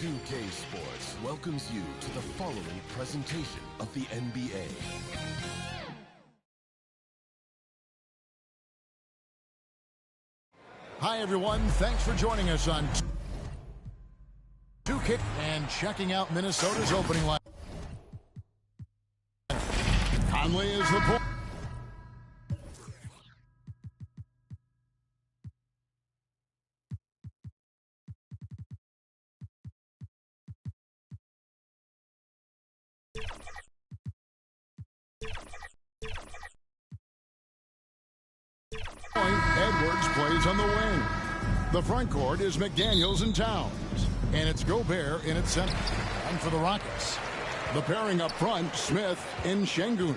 2K Sports welcomes you to the following presentation of the NBA. Hi everyone, thanks for joining us on 2K and checking out Minnesota's opening line. Conley is the point. Edwards plays on the wing. The front court is McDaniels and Towns. And it's Gobert in its center. And for the Rockets, the pairing up front, Smith and Şengün.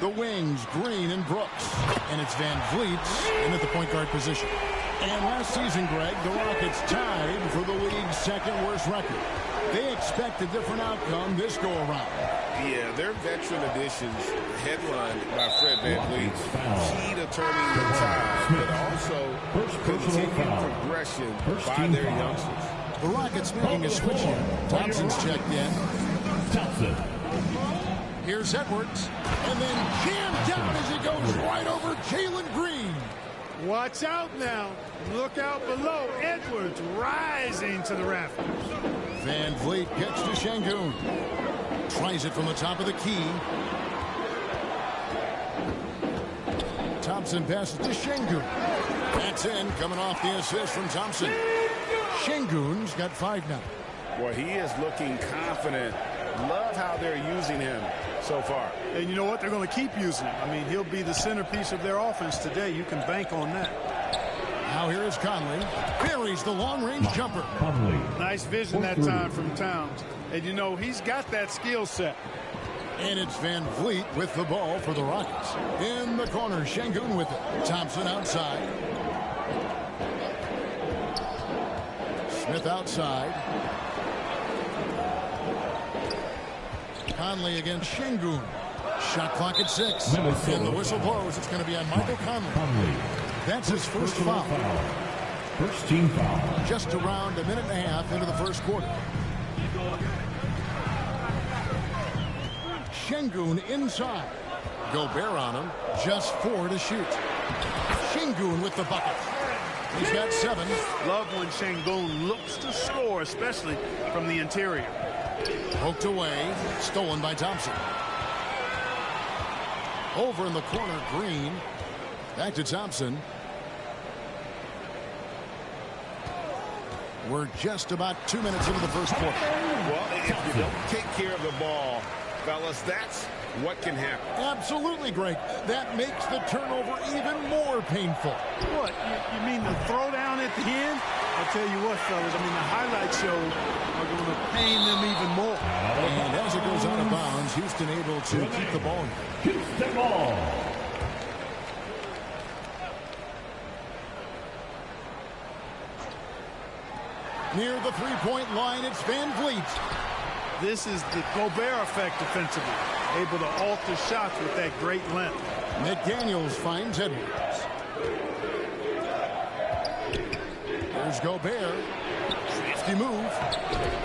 The wings, Green and Brooks. And it's Van Vliet in at the point guard position. And last season, Greg, the Rockets tied for the league's second worst record. They expect a different outcome this go-around. Yeah, their veteran additions, headlined by Fred VanVleet, key to turning the tide, but also continued progression by their youngsters. The Rockets making a switch here. Thompson's checked in. Here's Edwards, and then jammed down as he goes right over Jalen Green. Watch out now. Look out below. Edwards rising to the rafters. Van Vliet gets to Şengün. Tries it from the top of the key. Thompson passes to Şengün. That's in, coming off the assist from Thompson. Şengün's got 5 now. Well, he is looking confident. Love how they're using him so far. And you know what? They're going to keep using him. I mean, he'll be the centerpiece of their offense today. You can bank on that. Now here is Conley. Buries the long-range jumper. Nice vision that time from Towns. And, you know, he's got that skill set. And it's Van Vliet with the ball for the Rockets. In the corner, Şengün with it. Thompson outside. Smith outside. Conley against Şengün. Shot clock at 6. And the whistle blows. It's going to be on Michael Conley. That's his first foul. First team foul. Just around a minute and a half into the first quarter. Şengün inside. Gobert on him. Just 4 to shoot. Şengün with the bucket. He's got 7. Love when Şengün looks to score, especially from the interior. Poked away. Stolen by Thompson. Over in the corner, Green. Back to Thompson. We're just about 2 minutes into the first quarter. Well, if you don't take care of the ball, fellas, that's what can happen. Absolutely, Greg. That makes the turnover even more painful. What? You mean the throwdown at the end? I'll tell you what, fellas. I mean, the highlight shows are going to pain them even more. And as it goes out of bounds, Houston able to keep the ball. Houston ball. Near the three-point line, it's Van Vliet. This is the Gobert effect defensively. Able to alter shots with that great length. McDaniels finds Edwards. There's Gobert. Safety move.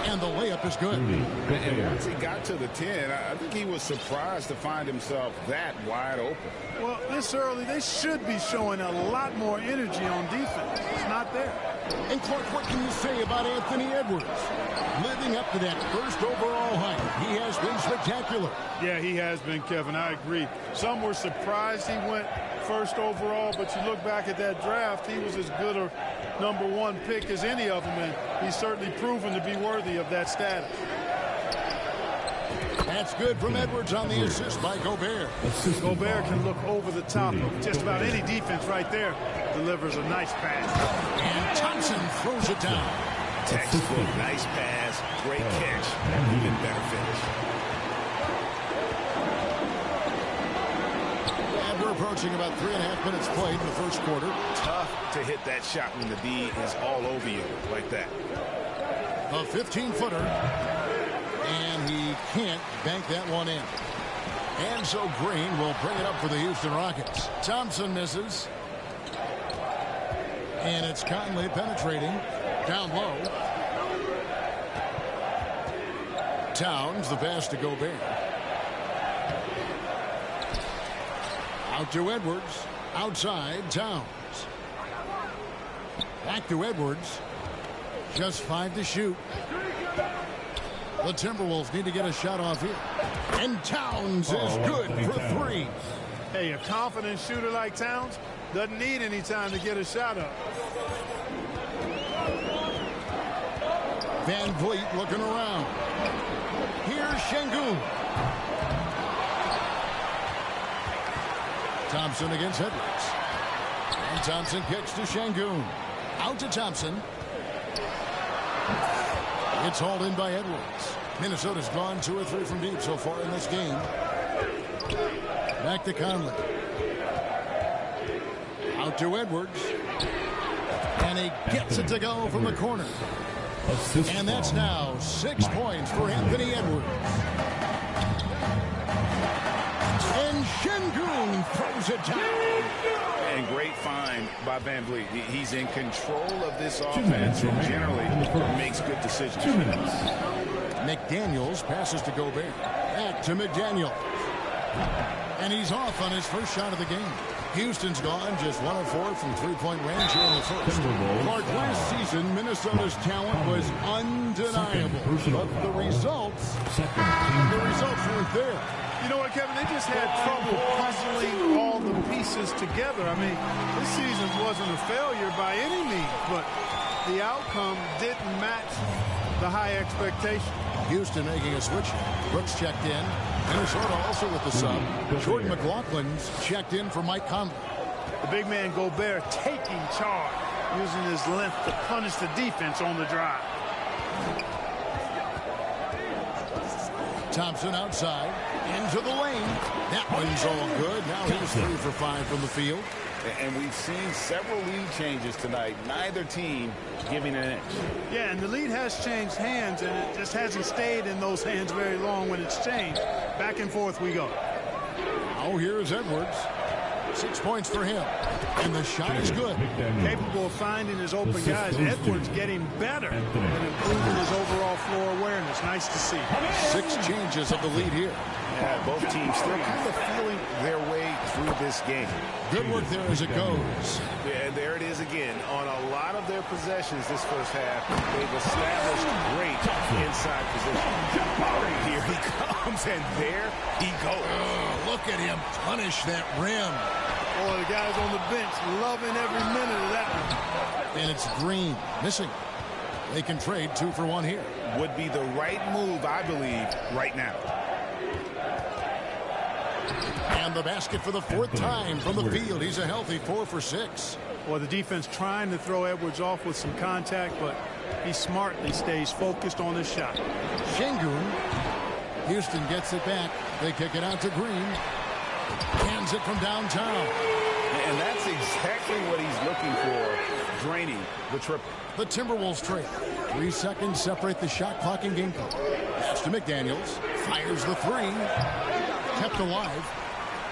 And the layup is good. And once he got to the 10, I think he was surprised to find himself that wide open. Well, this early, they should be showing a lot more energy on defense. It's not there. And Clark, what can you say about Anthony Edwards? Living up to that first overall height, he has been spectacular. Yeah, he has been, Kevin. I agree. Some were surprised he went first overall, but you look back at that draft, he was as good a #1 pick as any of them, and he's certainly proven to be worthy of that status. That's good from Edwards on the assist by Gobert. Gobert can look over the top of just about any defense right there. Delivers a nice pass. And Thompson throws it down. Textbook, nice pass, great catch, even better finish. And we're approaching about 3.5 minutes played in the first quarter. Tough to hit that shot when the D is all over you like that. A 15-footer. And he can't bank that one in. And so Green will bring it up for the Houston Rockets. Thompson misses. And it's Conley penetrating down low. Towns, the pass to Gobert. Out to Edwards. Outside, Towns. Back to Edwards. Just 5 to shoot. The Timberwolves need to get a shot off here. And Towns is good for 3. Hey, a confident shooter like Towns doesn't need any time to get a shot up. Van Vliet looking around. Here's Şengün. Thompson against Edwards. And Thompson kicks to Şengün. Out to Thompson. It's hauled in by Edwards. Minnesota's gone 2 or 3 from deep so far in this game. Back to Conley. Out to Edwards. And he gets it to go from the corner. And that's now 6 points for Anthony Edwards. And Şengün throws it down. And great find by Van Vliet. He's in control of this offense and generally makes good decisions. 2 minutes. McDaniels passes to Gobert. Back to McDaniels. And he's off on his first shot of the game. Houston's gone just 1 of 4 from 3-point range here in the first. Clark, last season, Minnesota's talent was undeniable. But the results weren't there. You know what, Kevin? They just had trouble puzzling all the pieces together. I mean, this season wasn't a failure by any means, but the outcome didn't match the high expectation. Houston making a switch. Brooks checked in. Minnesota also with the sub. Jordan McLaughlin's checked in for Mike Conley. The big man Gobert taking charge, using his length to punish the defense on the drive. Thompson outside. Into the lane. That one's all good. Now he's 3 for 5 from the field. And we've seen several lead changes tonight. Neither team giving an inch. Yeah, and the lead has changed hands, and it just hasn't stayed in those hands very long when it's changed. Back and forth we go. Oh, here's Edwards. 6 points for him. And the shot is good. Capable of finding his open guys. Edwards getting better and improving his overall floor awareness. Nice to see. 6 changes of the lead here. Yeah, both teams still kind of feeling their way through this game. Good work there as it goes. Yeah, and there it is again. On a lot of their possessions this first half, they've established great inside position. Here he comes, and there he goes. Oh, look at him punish that rim. Boy, the guys on the bench loving every minute of that one. And it's Green missing. They can trade 2 for 1 here. Would be the right move, I believe, right now. And the basket for the 4th time from the field. He's a healthy 4 for 6. Well, the defense trying to throw Edwards off with some contact, but he smartly stays focused on his shot. Şengün. Houston gets it back. They kick it out to Green. Hands it from downtown. And that's exactly what he's looking for, draining the triple. The Timberwolves trail. 3 seconds separate the shot clock and game clock. Pass to McDaniels. Fires the 3. Kept alive.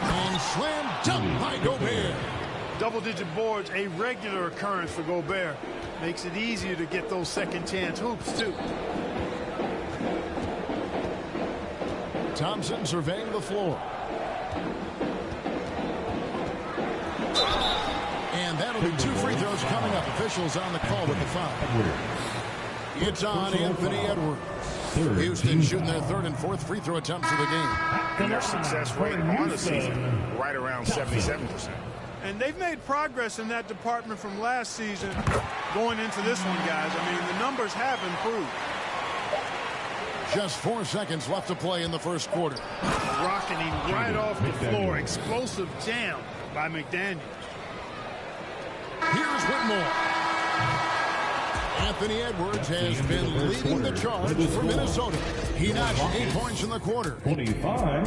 And slam dunk by Gobert. Double-digit boards, a regular occurrence for Gobert. Makes it easier to get those second-chance hoops, too. Thompson surveying the floor. And that'll be 2 free throws coming up. Officials on the call with the foul. It's on Anthony Edwards. Houston shooting their 3rd and 4th free throw attempts of the game. And their success rate on the season right around 77%. And they've made progress in that department from last season going into this one, guys. I mean, the numbers have improved. Just 4 seconds left to play in the first quarter. Rocketing right off the floor. Explosive jam by McDaniels. Here's Whitmore. Anthony Edwards has been leading the charge for Minnesota. He notched 8 points in the quarter. 25.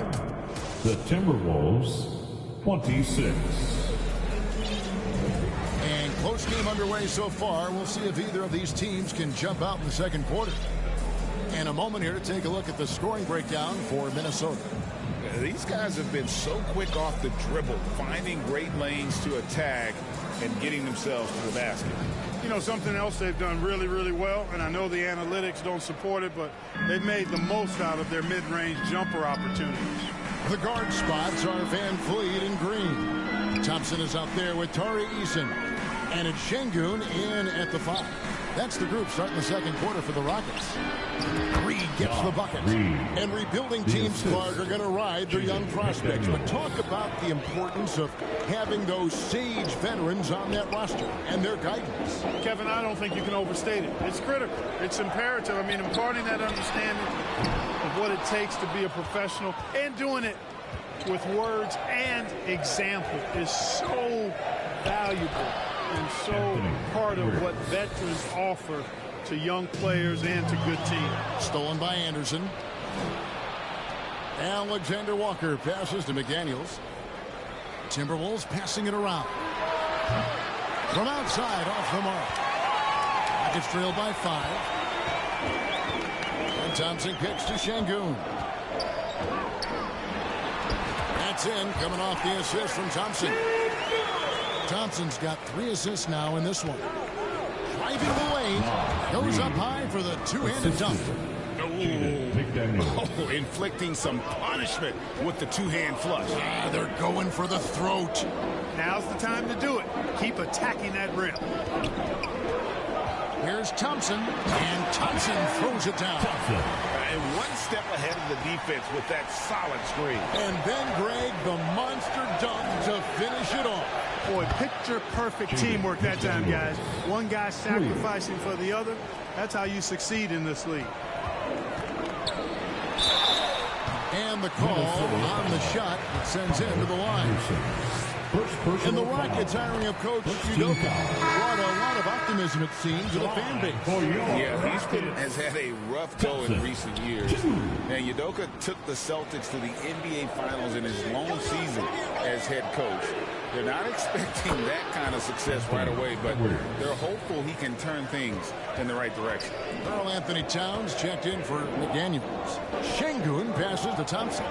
The Timberwolves, 26. And close game underway so far. We'll see if either of these teams can jump out in the second quarter. And a moment here to take a look at the scoring breakdown for Minnesota. These guys have been so quick off the dribble, finding great lanes to attack and getting themselves to the basket. You know, something else they've done really, really well, and I know the analytics don't support it, but they've made the most out of their mid-range jumper opportunities. The guard spots are Van Fleet and Green. Thompson is up there with Tari Eason. And it's Şengün in at the 5. That's the group starting the second quarter for the Rockets. Reed gets the bucket. And rebuilding teams, Clark, are going to ride their young prospects. But talk about the importance of having those sage veterans on that roster and their guidance. Kevin, I don't think you can overstate it. It's critical. It's imperative. I mean, imparting that understanding of what it takes to be a professional and doing it with words and example is so valuable and so part of what veterans offer to young players and to good teams. Stolen by Anderson. Alexander Walker passes to McDaniels. Timberwolves passing it around. From outside, off the mark. Rockets trail by 5. And Thompson kicks to Şengün. That's in, coming off the assist from Thompson. Thompson's got 3 assists now in this one. Driving the lane, goes up high for the two-handed dunk. Oh, inflicting some punishment with the two-hand flush. Yeah, they're going for the throat. Now's the time to do it. Keep attacking that rim. Here's Thompson, and Thompson throws it down. And one step ahead of the defense with that solid screen. And then Greg, the monster dunk to finish it off. Boy, picture-perfect teamwork that time, guys. One guy sacrificing for the other. That's how you succeed in this league. And the call on the shot that sends him to the line. And the Rockets hiring of Coach Udoka brought a lot of optimism, it seems, to the fan base. Yeah, Houston has had a rough go in recent years. And Udoka took the Celtics to the NBA Finals in his long season as head coach. They're not expecting that kind of success right away, but they're hopeful he can turn things in the right direction. Karl Anthony Towns checked in for McDaniels. Şengün passes to Thompson.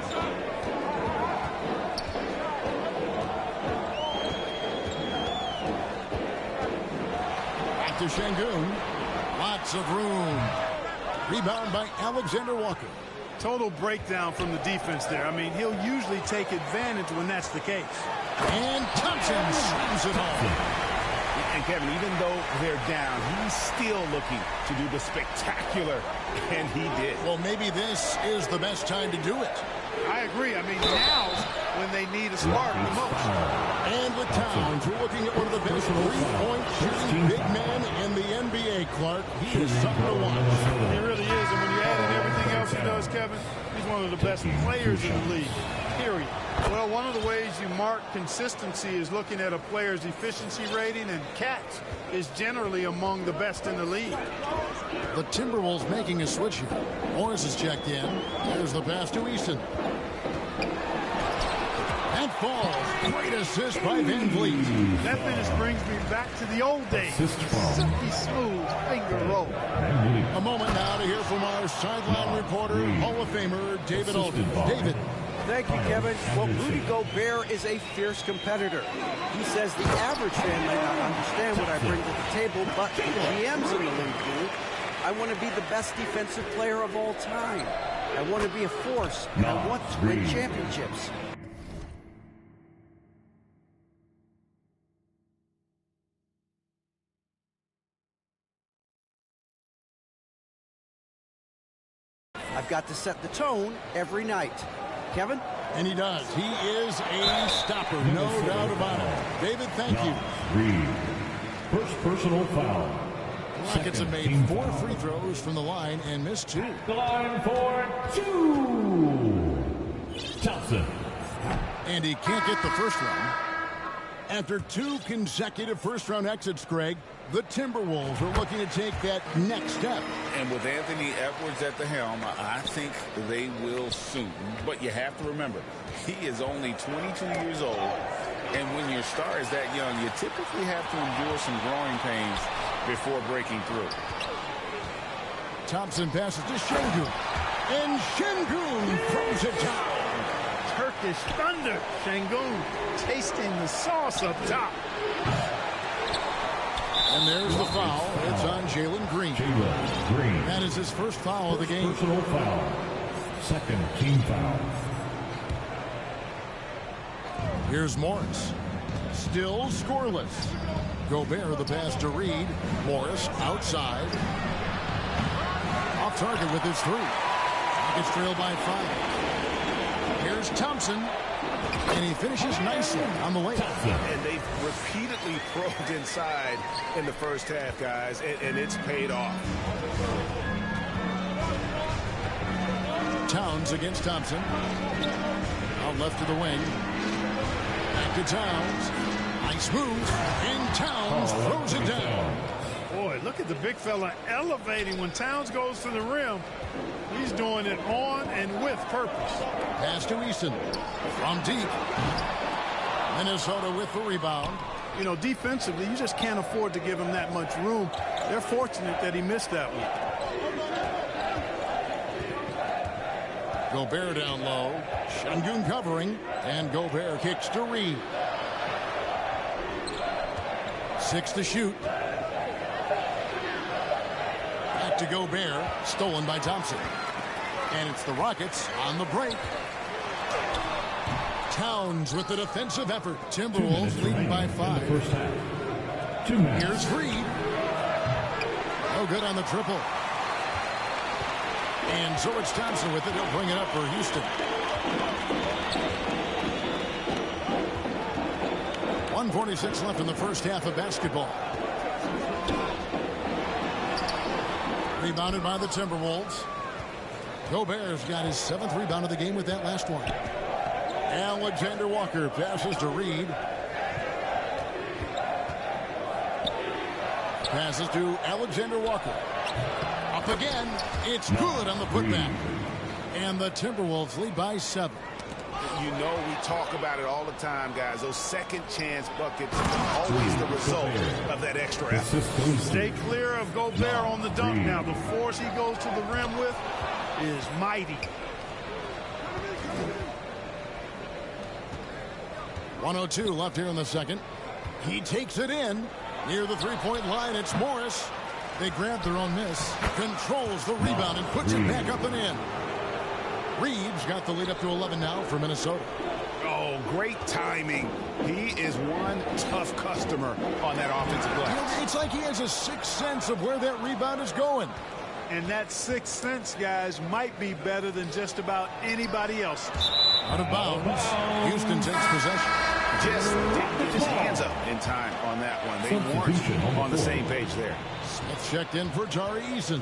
Back to Şengün. Lots of room. Rebound by Alexander Walker. Total breakdown from the defense there. I mean, he'll usually take advantage when that's the case. And Thompson slams it home. And Kevin, even though they're down, he's still looking to do the spectacular, and he did. Well, maybe this is the best time to do it. I agree. I mean, now's when they need a spark the most. And with Towns, we're looking at one of the best three-point shooting big men in the NBA, Clark. He is something to watch. He really is, and when you add in everything else he does, Kevin, he's one of the best players in the league, period. Well, one of the ways you mark consistency is looking at a player's efficiency rating, and Cats is generally among the best in the league. The Timberwolves making a switch here. Morris is checked in. There's the pass to Easton. That falls. Great assist by Van Vliet. That finish brings me back to the old days. Silky smooth finger roll. A moment now to hear from our sideline reporter, Hall of Famer David Alden. David. Thank you, Kevin. Well, Rudy Gobert is a fierce competitor. He says the average fan might not understand what I bring to the table, but the GMs in the league do. I want to be the best defensive player of all time. I want to be a force, and I want to win championships. I've got to set the tone every night. Kevin? And he does. He is a stopper, no doubt about it. David, thank you. First personal foul. Rockets have made 4 free throws from the line and missed 2. The line for 2. Thompson. And he can't get the first one. After 2 consecutive first-round exits, Greg, the Timberwolves are looking to take that next step. And with Anthony Edwards at the helm, I think they will soon. But you have to remember, he is only 22 years old. And when your star is that young, you typically have to endure some growing pains before breaking through. Thompson passes to Şengün. And Şengün throws it down. Turkish thunder. Şengün tasting the sauce up top. And there's the foul. It's on Jalen Green. That is his first foul of the game. Personal foul. Second team foul. Here's Morris. Still scoreless. Gobert the pass to Reed. Morris outside. Off target with his three. Rockets trail by 5. Here's Thompson. And he finishes nicely on the way. And they've repeatedly probed inside in the first half, guys, and it's paid off. Towns against Thompson. Out left to the wing. Back to Towns. Nice move. And Towns throws it down. Boy, look at the big fella elevating when Towns goes to the rim. He's doing it on and with purpose. Pass to Easton. From deep. Minnesota with the rebound. You know, defensively, you just can't afford to give him that much room. They're fortunate that he missed that one. Gobert down low. Şengün covering. And Gobert kicks to Reed. 6 to shoot. Back to Gobert. Stolen by Thompson. And it's the Rockets on the break. Towns with the defensive effort. Timberwolves leading by 5. Here's Reed. No good on the triple. And so it's Thompson with it. He'll bring it up for Houston. 1:46 left in the first half of basketball. Rebounded by the Timberwolves. Gobert's got his 7th rebound of the game with that last one. Alexander Walker passes to Reed. Passes to Alexander Walker. Up again. It's good on the putback. And the Timberwolves lead by 7. You know, we talk about it all the time, guys. Those second chance buckets are always the result of that extra effort. Stay clear of Gobert on the dunk now. The force he goes to the rim with is mighty. 1:02 left here in the second. He takes it in. Near the three-point line, it's Morris. They grab their own miss. Controls the rebound and puts it back up and in. Reeves got the lead up to 11 now for Minnesota. Oh, great timing. He is one tough customer on that offensive glass. It's like he has a sixth sense of where that rebound is going. And that sixth sense, guys, might be better than just about anybody else. Out of bounds. Houston takes possession. Just didn't get his hands up in time on that one. They weren't on the same page there. Smith checked in for Tari Eason.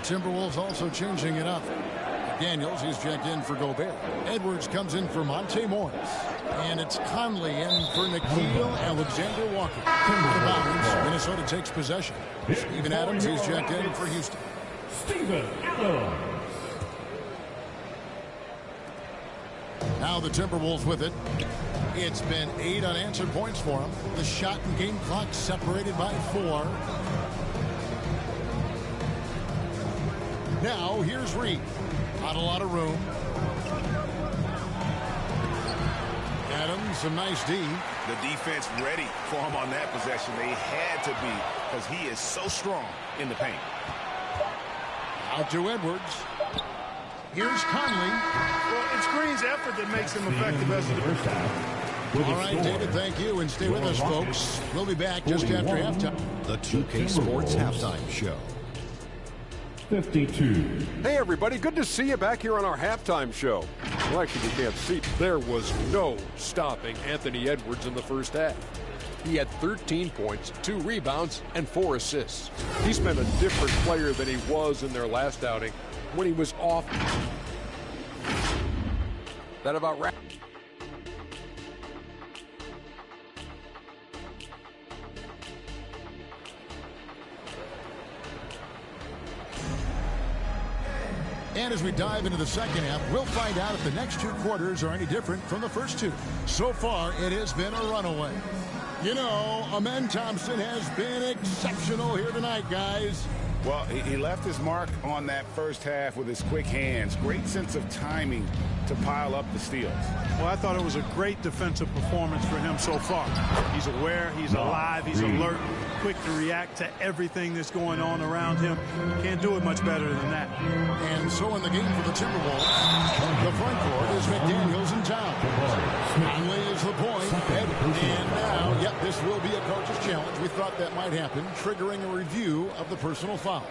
Timberwolves also changing it up. Daniels, he's checked in for Gobert. Edwards comes in for Monte Morris. And it's Conley in for Nickeil Alexander Walker. Out of bounds. Minnesota takes possession. Steven Adams, he's checked in for Houston. Steven Adams. Now the Timberwolves with it. It's been 8 unanswered points for them. The shot and game clock separated by 4. Now here's Reed. Not a lot of room. Adams, some nice D. The defense ready for him on that possession. They had to be because he is so strong in the paint. Out to Edwards. Here's Conley. Well, it's Green's effort that makes him effective as a defender. All right, David, thank you. And stay with us, folks. We'll be back just after halftime. The 2K Sports Halftime Show. 52. Hey, everybody. Good to see you back here on our halftime show. Well, actually, you can't see. There was no stopping Anthony Edwards in the first half. He had 13 points, 2 rebounds, and 4 assists. He's been a different player than he was in their last outing when he was off. That about wraps. And as we dive into the second half, we'll find out if the next 2 quarters are any different from the first 2. So far, it has been a runaway. You know, Amen Thompson has been exceptional here tonight, guys. Well, he left his mark on that first half with his quick hands. Great sense of timing to pile up the steals. Well, I thought it was a great defensive performance for him so far. He's aware, he's alive, he's alert, quick to react to everything that's going on around him. Can't do it much better than that. And so in the game for the Timberwolves, the front court is McDaniels and Towns. Conley is the point. And now, yep, this will be a coach's challenge. We thought that might happen, triggering a review of the personal foul.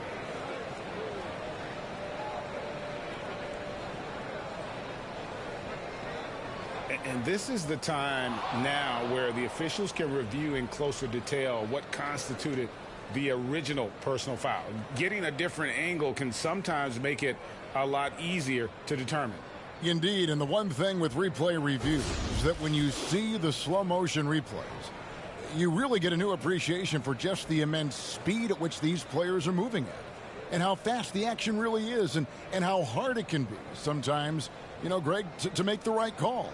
And this is the time now where the officials can review in closer detail what constituted the original personal foul. Getting a different angle can sometimes make it a lot easier to determine. Indeed, and the one thing with replay review is that when you see the slow motion replays, you really get a new appreciation for just the immense speed at which these players are moving at, and how fast the action really is, and how hard it can be sometimes, you know, Greg, to make the right call.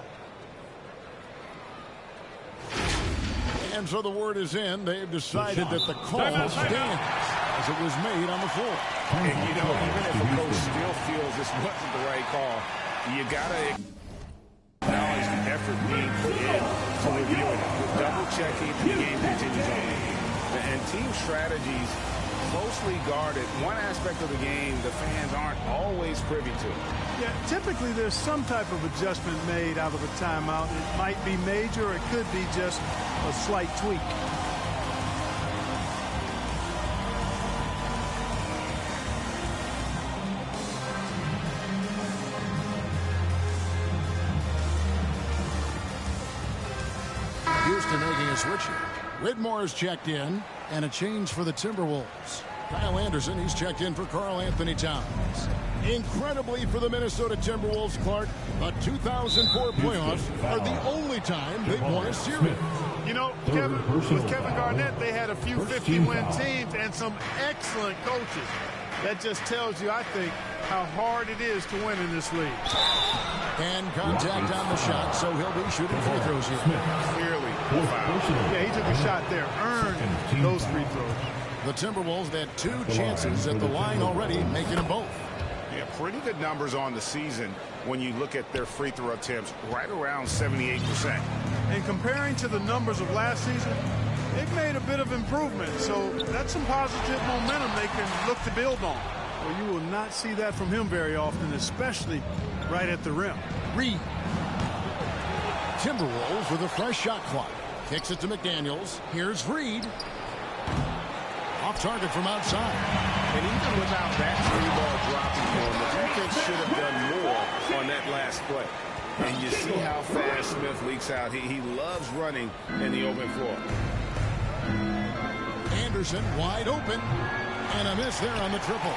And so the word is in. They've decided that the call stands as it was made on the floor. And, you know, even if a coach still feels this wasn't the right call, you got to acknowledge the effort being put in to reviewing it, with double-checking the game continues on. And team strategies closely guarded. One aspect of the game the fans aren't always privy to. Yeah, typically there's some type of adjustment made out of a timeout. It might be major, or it could be just a slight tweak. Houston making a switch here. Whitmore's checked in, and a change for the Timberwolves. Kyle Anderson, he's checked in for Karl-Anthony Towns. Incredibly for the Minnesota Timberwolves, Clark, the 2004 playoffs are the only time they've won a series. You know, Kevin, with Kevin Garnett, they had a few 50-win teams and some excellent coaches. That just tells you, I think, how hard it is to win in this league. And contact on the shot, so he'll be shooting free throws here. Clearly, yeah, he took a shot there, earned those free throws. The Timberwolves had 2 chances at the line already, making them both. Yeah, pretty good numbers on the season when you look at their free throw attempts, right around 78%. And comparing to the numbers of last season, they've made a bit of improvement, so that's some positive momentum they can look to build on. Well, you will not see that from him very often, especially right at the rim. Reed. Timberwolves with a fresh shot clock. Kicks it to McDaniels. Here's Reed. Off target from outside. And even without that three ball dropping for him, the defense should have done more on that last play. And you see how fast Smith leaks out. He loves running in the open floor. Anderson wide open. And a miss there on the triple.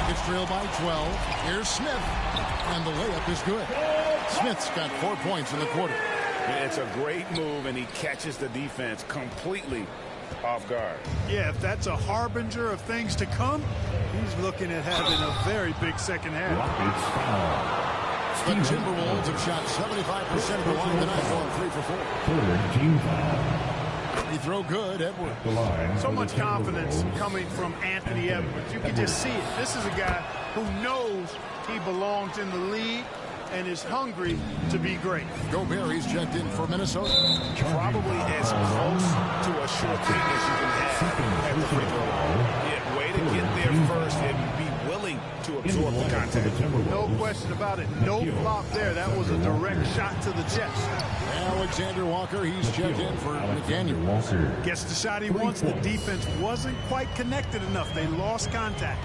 It's trailed by 12. Here's Smith. And the layup is good. Smith's got 4 points in the quarter. And it's a great move, and he catches the defense completely off guard. Yeah, if that's a harbinger of things to come, he's looking at having a very big second half. The Timberwolves have shot 75% of the line tonight, going 3 for 4. Team foul. Free throw good, Edwards. So much confidence coming from Anthony Edwards. You can just see it. This is a guy who knows he belongs in the league and is hungry to be great. Gobert, he's checked in for Minnesota. Probably as close to a sure thing as you can have at the free throw line. Yeah, way to get there first and be willing to absorb the contact. No question about it. No flop there. That was a direct shot to the chest. Alexander Walker, he's checked in for McDaniels. Gets the shot he wants. The defense wasn't quite connected enough. They lost contact.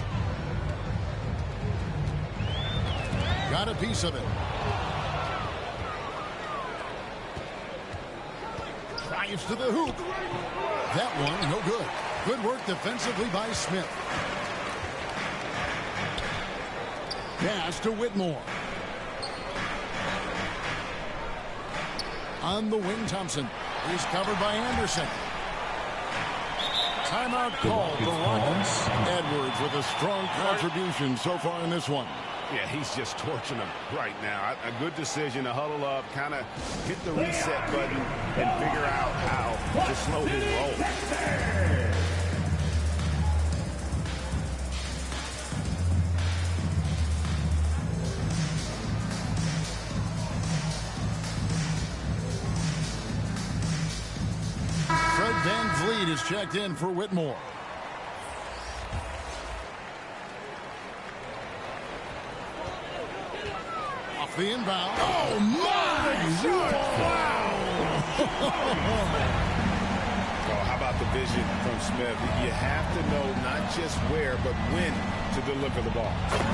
Got a piece of it. Drives to the hoop. That one, no good. Good work defensively by Smith. Pass to Whitmore. On the wing, Thompson. He's covered by Anderson. Timeout called for Rockets. Edwards with a strong contribution so far in this one. Yeah, he's just torching them right now. A good decision to huddle up, kind of hit the reset button, and figure out how to slow his roll. Reed is checked in for Whitmore. Off the inbound. Oh, my! Wow! Oh, how about the vision from Smith? You have to know not just where, but when to deliver the ball.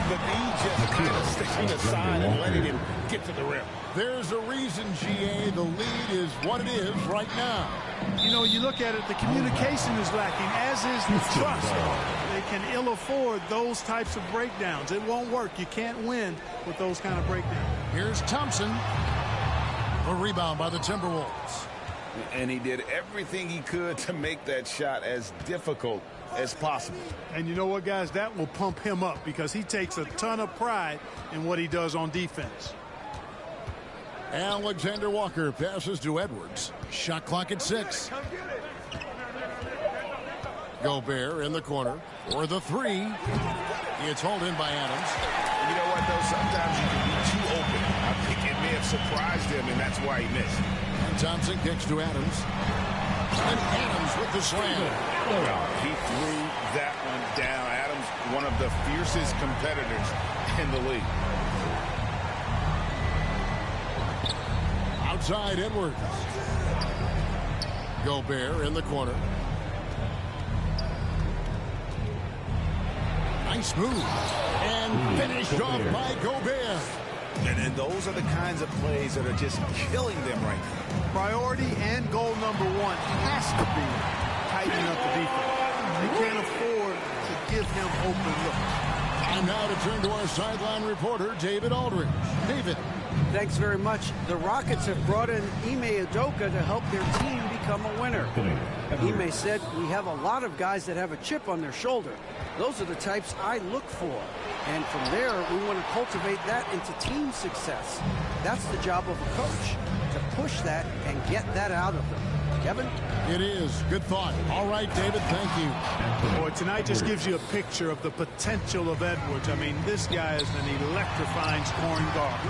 But he just kind of sticking aside and letting him get to the rim. There's a reason, GA, the lead is what it is right now. You know, you look at it, the communication is lacking, as is the trust. They can ill afford those types of breakdowns. It won't work. You can't win with those kind of breakdowns. Here's Thompson. A rebound by the Timberwolves. And he did everything he could to make that shot as difficult as possible. And you know what, guys? That will pump him up because he takes a ton of pride in what he does on defense. Alexander Walker passes to Edwards. Shot clock at 6. Gobert in the corner for the 3. It's hauled in by Adams. You know what, though? Sometimes you can be too open. I think it may have surprised him, and that's why he missed. And Thompson kicks to Adams. And Adams with the slam. He threw that one down. Adams, one of the fiercest competitors in the league. Outside Edwards. Gobert in the corner. Nice move. And finished off by Gobert. And those are the kinds of plays that are just killing them right now. Priority and goal number 1 has to be tightening up the defense. They can't afford to give him open looks. And now to turn to our sideline reporter, David Aldridge. David. Thanks very much. The Rockets have brought in Ime Udoka to help their team become a winner. Ime said, "We have a lot of guys that have a chip on their shoulder. Those are the types I look for. And from there, we want to cultivate that into team success. That's the job of a coach, to push that and get that out of them." Kevin? It is. Good thought. All right, David, thank you. Boy, tonight just gives you a picture of the potential of Edwards. I mean, this guy is an electrifying scoring guard.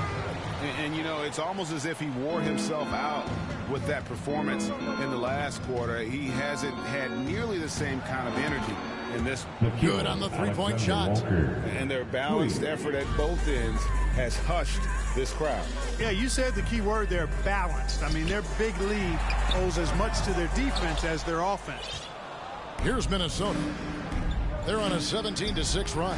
And, you know, it's almost as if he wore himself out with that performance in the last quarter. He hasn't had nearly the same kind of energy in this. Good on the three-point shot. And their balanced effort at both ends has hushed this crowd. Yeah, you said the key word there, balanced. I mean, their big lead owes as much to their defense as their offense. Here's Minnesota. They're on a 17-6 run.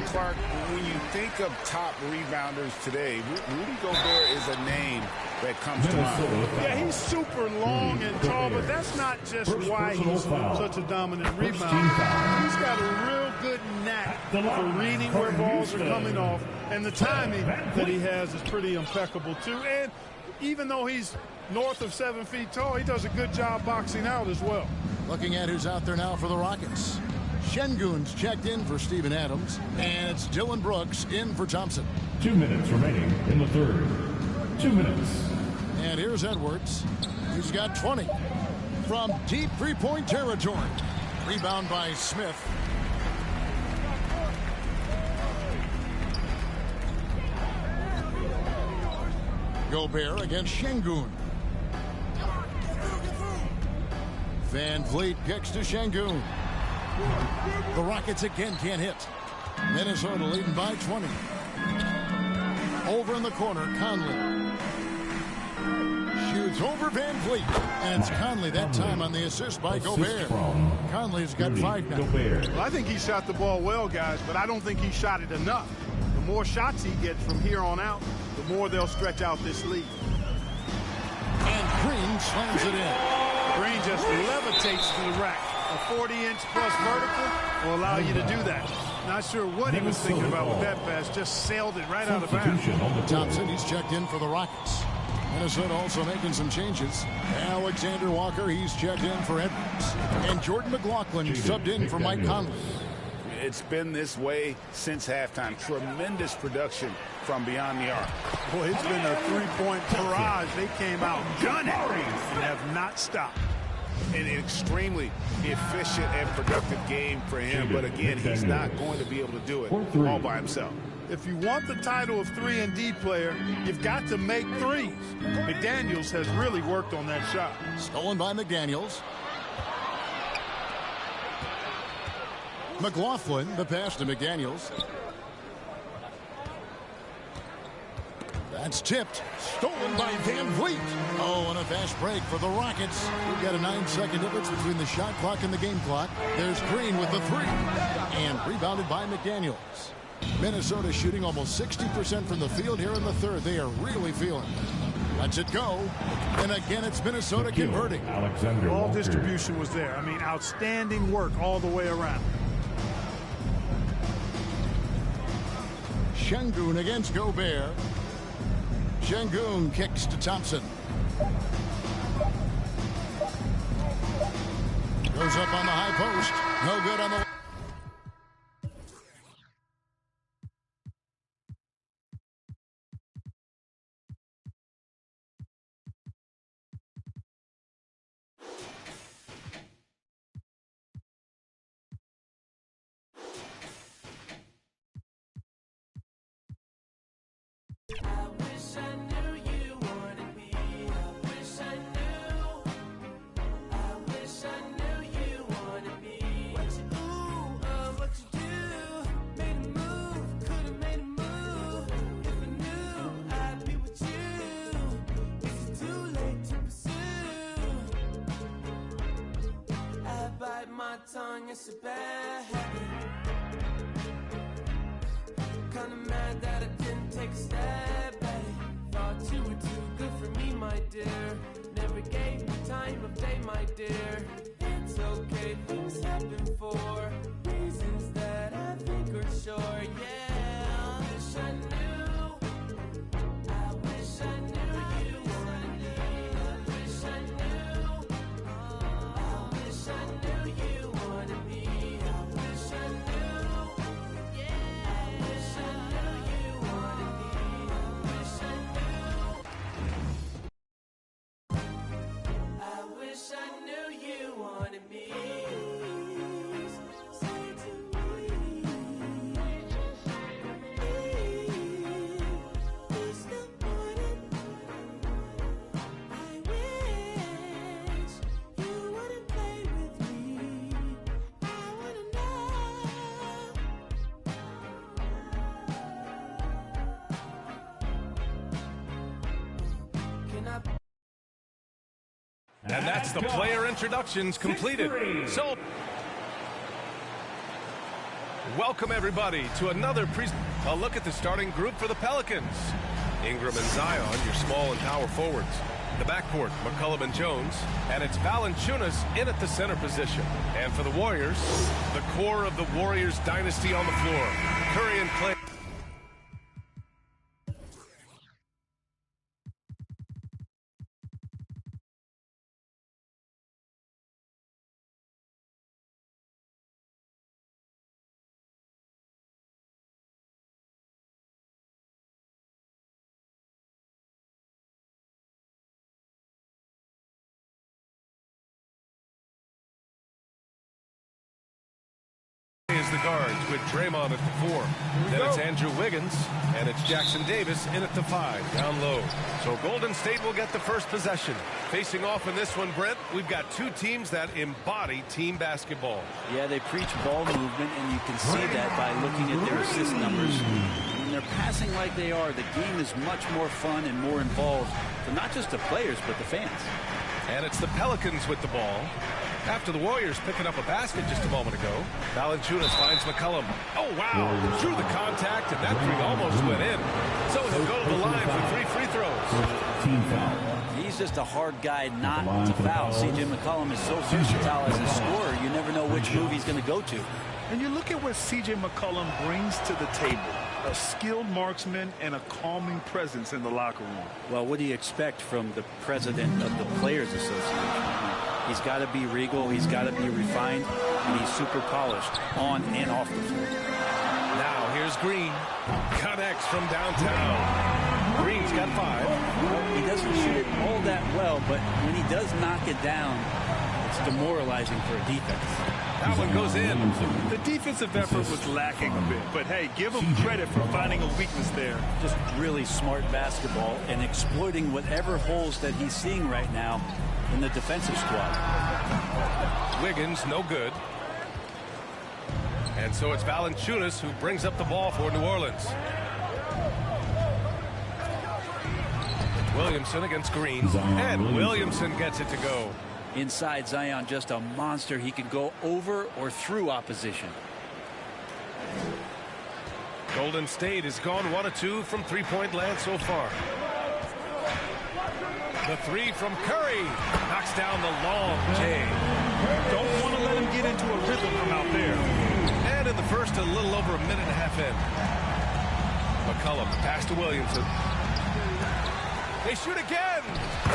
Clark, when you think of top rebounders today, Rudy Gobert is a name that comes to mind. Yeah, he's super long and tall, but that's not just why he's such a dominant rebounder. He's got a real good knack for reading where balls are coming off, and the timing that he has is pretty impeccable, too. And even though he's north of 7 feet tall, he does a good job boxing out as well. Looking at who's out there now for the Rockets. Şengün's checked in for Steven Adams, and it's Dylan Brooks in for Thompson. 2 minutes remaining in the third. 2 minutes. And here's Edwards. He's got 20 from deep three-point territory. Rebound by Smith. Gobert against Şengün. Van Vliet kicks to Şengün. The Rockets again can't hit. Minnesota leading by 20. Over in the corner, Conley. Shoots over Van Vliet. And it's Conley that time on the assist by Gobert. Conley's got 5 now. Well, I think he shot the ball well, guys, but I don't think he shot it enough. The more shots he gets from here on out, the more they'll stretch out this lead. And Green slams it in. Green just levitates to the rack. A 40-inch plus vertical will allow you to do that. Not sure what he was thinking about with that pass. Just sailed it right out of bounds. Thompson, he's checked in for the Rockets. Minnesota also making some changes. Alexander Walker, he's checked in for Edwards. And Jordan McLaughlin subbed in for Mike Conley. It's been this way since halftime. Tremendous production from beyond the arc. Boy, it's been a three-point barrage. They came out gunning and have not stopped. An extremely efficient and productive game for him, but again, he's not going to be able to do it all by himself. If you want the title of 3-and-D player, you've got to make threes. McDaniels has really worked on that shot. Stolen by McDaniels. McLaughlin, the pass to McDaniels. That's tipped. Stolen by Van Vliet. Oh, and a fast break for the Rockets. We've got a 9-second difference between the shot clock and the game clock. There's Green with the three. And rebounded by McDaniels. Minnesota shooting almost 60% from the field here in the third. They are really feeling it. Lets it go. And again, it's Minnesota converting. Ball distribution was there. I mean, outstanding work all the way around. Şengün against Gobert. Şengün kicks to Thompson. Goes up on the high post. No good on the... It's a bad habit. Kinda mad that I didn't take a step at it. Thought you were too good for me, my dear. Never gave me time of day, my dear. It's okay, things happen for reasons that I think are sure. Yeah, I wish I knew. I wish I knew you wanted me. I wish I knew. I wish I knew you wanted me. I wish I knew. Yeah, I wish I knew you wanted me. I wish I knew. I wish I knew you wanted me. Say to me, please stop wanting. I wish you wouldn't play with me. I wanna know. Can I? And that's the player introductions completed. So, welcome everybody to another a look at the starting group for the Pelicans. Ingram and Zion, your small and power forwards. The backcourt, McCollum and Jones. And it's Valanciunas in at the center position. And for the Warriors, the core of the Warriors dynasty on the floor. Curry and Clay. Is the guards with Draymond at the 4. Then it's Andrew Wiggins, and it's Jackson Davis in at the 5, down low. So Golden State will get the first possession. Facing off in this one, Brent, we've got two teams that embody team basketball. Yeah, they preach ball movement, and you can see that by looking at their assist numbers. When they're passing like they are, the game is much more fun and more involved for not just the players, but the fans. And it's the Pelicans with the ball. After the Warriors picking up a basket just a moment ago, Valanciunas finds McCollum. Oh, wow. Through the contact, and that three almost went in. So he'll go to the line for 3 free throws. Team foul. He's just a hard guy not to foul. C.J. McCollum is so versatile as a scorer, you never know which move he's going to go to. And you look at what C.J. McCollum brings to the table. A skilled marksman and a calming presence in the locker room. Well, what do you expect from the president of the Players Association? He's got to be regal, he's got to be refined, and he's super polished on and off the floor. Now here's Green. Connects from downtown. Green's got 5. He doesn't shoot it all that well, but when he does knock it down, it's demoralizing for a defense. That one goes in. The defensive effort was lacking a bit, but hey, give him credit for finding a weakness there. Just really smart basketball and exploiting whatever holes that he's seeing right now in the defensive squad. Wiggins, no good. And so it's Valanciunas who brings up the ball for New Orleans. Williamson against Green. And Williamson gets it to go. Inside, Zion just a monster. He can go over or through opposition. Golden State has gone 1 of 2 from three-point land so far. The three from Curry knocks down the long J. Don't want to let him get into a rhythm from out there. And in the first, a little over a minute and a half in. McCollum pass to Williamson. They shoot again,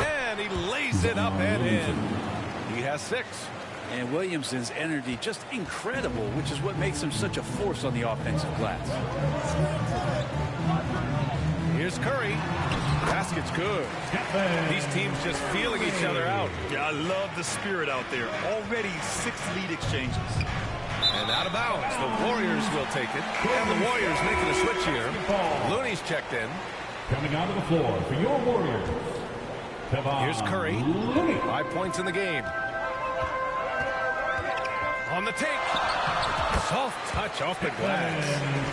and he lays it up and in. He has 6. And Williamson's energy just incredible, which is what makes him such a force on the offensive glass. Here's Curry. Basket's good. These teams just feeling each other out. Yeah, I love the spirit out there. Already 6 lead exchanges. And out of bounds, the Warriors will take it. And the Warriors making a switch here. Looney's checked in. Coming out of the floor for your Warriors. Here's Curry. 5 points in the game. On the take. Soft touch off the glass.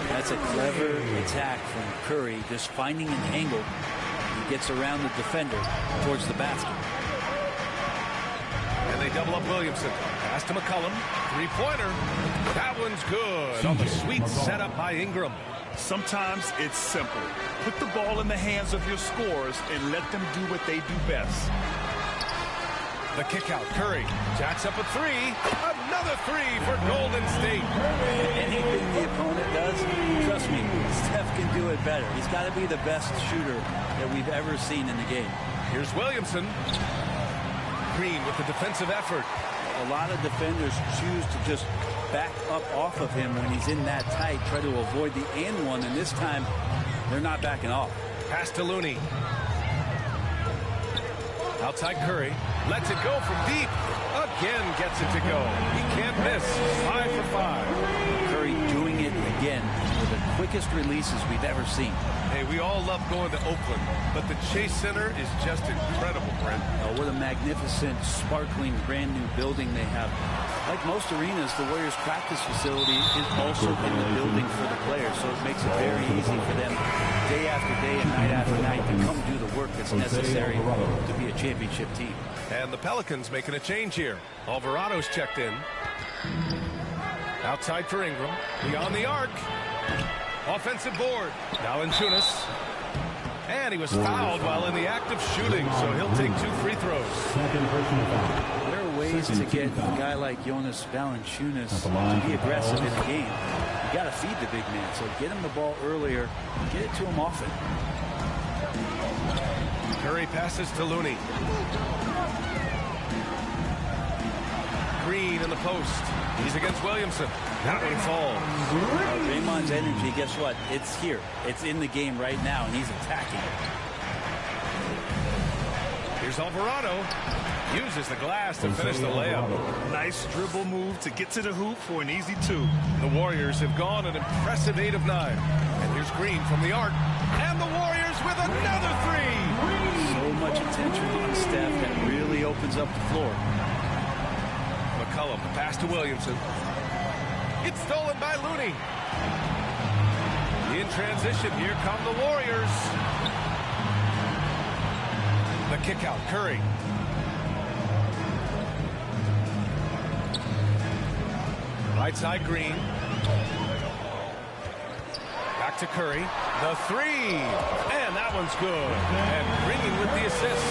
That's a clever attack from Curry, just finding an angle. He gets around the defender towards the basket. And they double up Williamson. Pass to McCollum. Three-pointer. That one's good. On the sweet setup by Ingram. Sometimes it's simple. Put the ball in the hands of your scorers and let them do what they do best. The kick out. Curry jacks up a 3. Another 3 for Golden State. Anything the opponent does, trust me, Steph can do it better. He's got to be the best shooter that we've ever seen in the game. Here's Williamson. Green with the defensive effort. A lot of defenders choose to just back up off of him when he's in that tight, try to avoid the and one, and this time they're not backing off. Pass to Looney. Outside Curry. Lets it go from deep. Again gets it to go. He can't miss. 5 for 5. Curry doing it again with the quickest releases we've ever seen. Hey, we all love going to Oakland, but the Chase Center is just incredible, Brent. Oh, what a magnificent, sparkling, brand new building they have. Like most arenas, the Warriors practice facility is also in the building for the players, so it makes it very easy for them day after day and night after night to come do the work that's necessary to be a championship team. And the Pelicans making a change here. Alvarado's checked in. Outside for Ingram. Beyond the arc. Offensive board. Valanciunas. And he was fouled while in the act of shooting, so he'll take 2 free throws. There are ways to get a guy like Jonas Valanciunas to be aggressive in the game. You got to feed the big man, so get him the ball earlier, get it to him often. Curry passes to Looney. Green in the post. He's against Williamson. That one falls. Draymond's energy, guess what? It's here. It's in the game right now, and he's attacking it. Here's Alvarado. Uses the glass to finish the layup. Nice dribble move to get to the hoop for an easy 2. The Warriors have gone an impressive 8 of 9. And here's Green from the arc. And the Warriors with another 3. So much attention on Steph that really opens up the floor. McCollum, pass to Williamson. It's stolen by Looney. In transition, here come the Warriors. The kick out, Curry. Right side, Green. Back to Curry. The 3. And that one's good. And Green with the assist.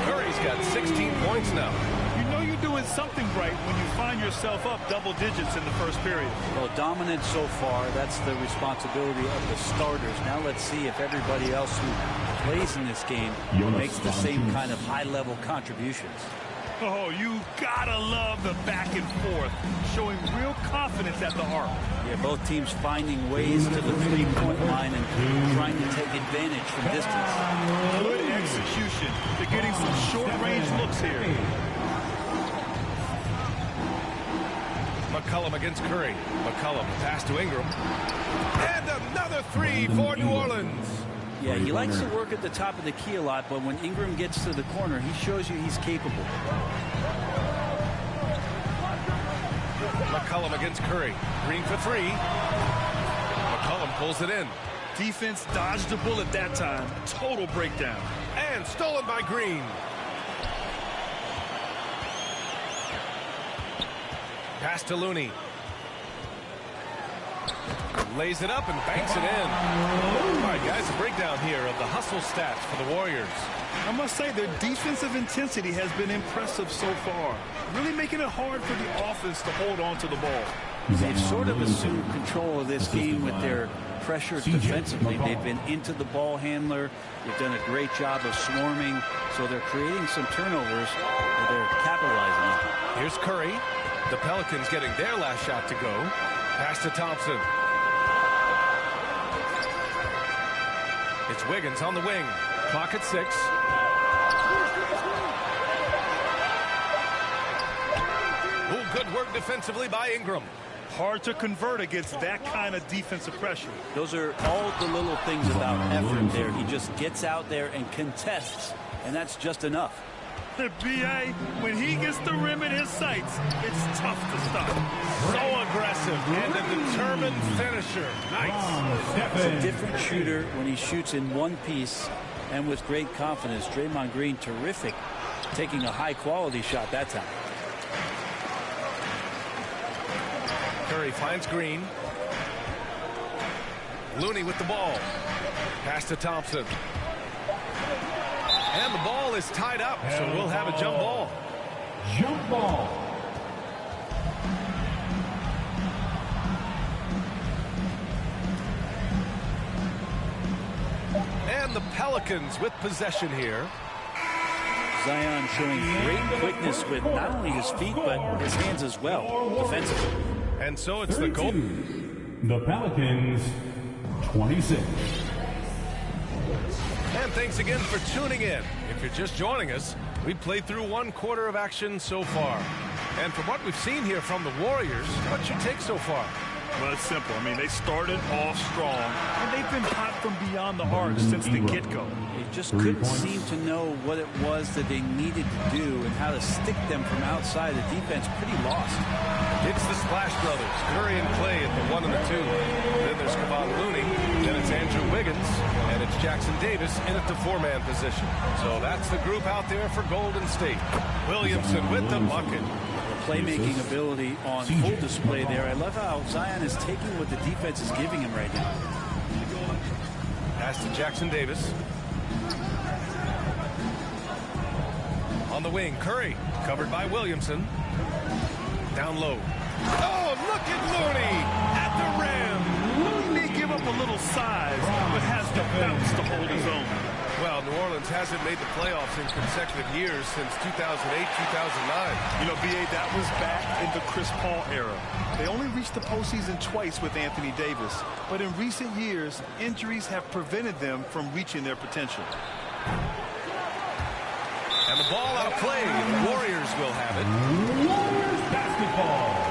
Curry's got 16 points now. You know you're doing something right when you find yourself up double digits in the first period. Well, dominant so far. That's the responsibility of the starters. Now let's see if everybody else who plays in this game makes the same kind of high-level contributions. Oh, you gotta love the back and forth, showing real confidence at the arc. Yeah, both teams finding ways to the three-point line and trying to take advantage from distance. Good execution. They're getting some short-range looks here. McCollum against Curry. McCollum pass to Ingram. And another 3 for New Orleans. Yeah, he likes to work at the top of the key a lot, but when Ingram gets to the corner, he shows you he's capable. McCollum against Curry. Green for three. McCollum pulls it in. Defense dodged the bullet that time. Total breakdown. And stolen by Green. Pass to Looney. Lays it up and banks it in. All right, guys, a breakdown here of the hustle stats for the Warriors. I must say their defensive intensity has been impressive so far. Really making it hard for the offense to hold on to the ball. They've sort of assumed control of this game with their pressure defensively. They've been into the ball handler. They've done a great job of swarming. So they're creating some turnovers that they're capitalizing on. Here's Curry. The Pelicans getting their last shot to go. Pass to Thompson. It's Wiggins on the wing. Clock at 6. Oh, good work defensively by Ingram. Hard to convert against that kind of defensive pressure. Those are all the little things about effort there. He just gets out there and contests, and that's just enough. The BA, when he gets the rim in his sights, it's tough to stop. So aggressive and a determined finisher. Nice. He's a different shooter when he shoots in one piece and with great confidence. Draymond Green, terrific, taking a high-quality shot that time. Curry finds Green. Looney with the ball. Pass to Thompson. And the ball is tied up, so we'll have a jump ball. Jump ball. And the Pelicans with possession here. Zion showing great quickness with not only his feet, but his hands as well, defensively. And so it's the goal. The Pelicans, 26. And thanks again for tuning in. If you're just joining us, we played through one quarter of action so far. And from what we've seen here from the Warriors, what's your take so far? Well, it's simple. I mean, they started off strong, and they've been hot from beyond the arc since the get-go. They just couldn't seem to know what it was that they needed to do and how to stick them from outside. The defense pretty lost. It's the Splash Brothers, Curry and Clay at the 1 and the 2. Then there's Kevon Looney. Then it's Andrew Wiggins. And it's Jackson Davis in at the 4-man position. So that's the group out there for Golden State. Williamson with the bucket. Playmaking ability on full display there. I love how Zion is taking what the defense is giving him right now. Pass to Jackson Davis. On the wing, Curry, covered by Williamson. Down low. Oh, look at Looney at the rim. Looney may give up a little size, but has the bounce to hold his own. Well, New Orleans hasn't made the playoffs in consecutive years since 2008, 2009. You know, B.A., that was back in the Chris Paul era. They only reached the postseason twice with Anthony Davis. But in recent years, injuries have prevented them from reaching their potential. And the ball outplayed. The Warriors will have it. Warriors basketball.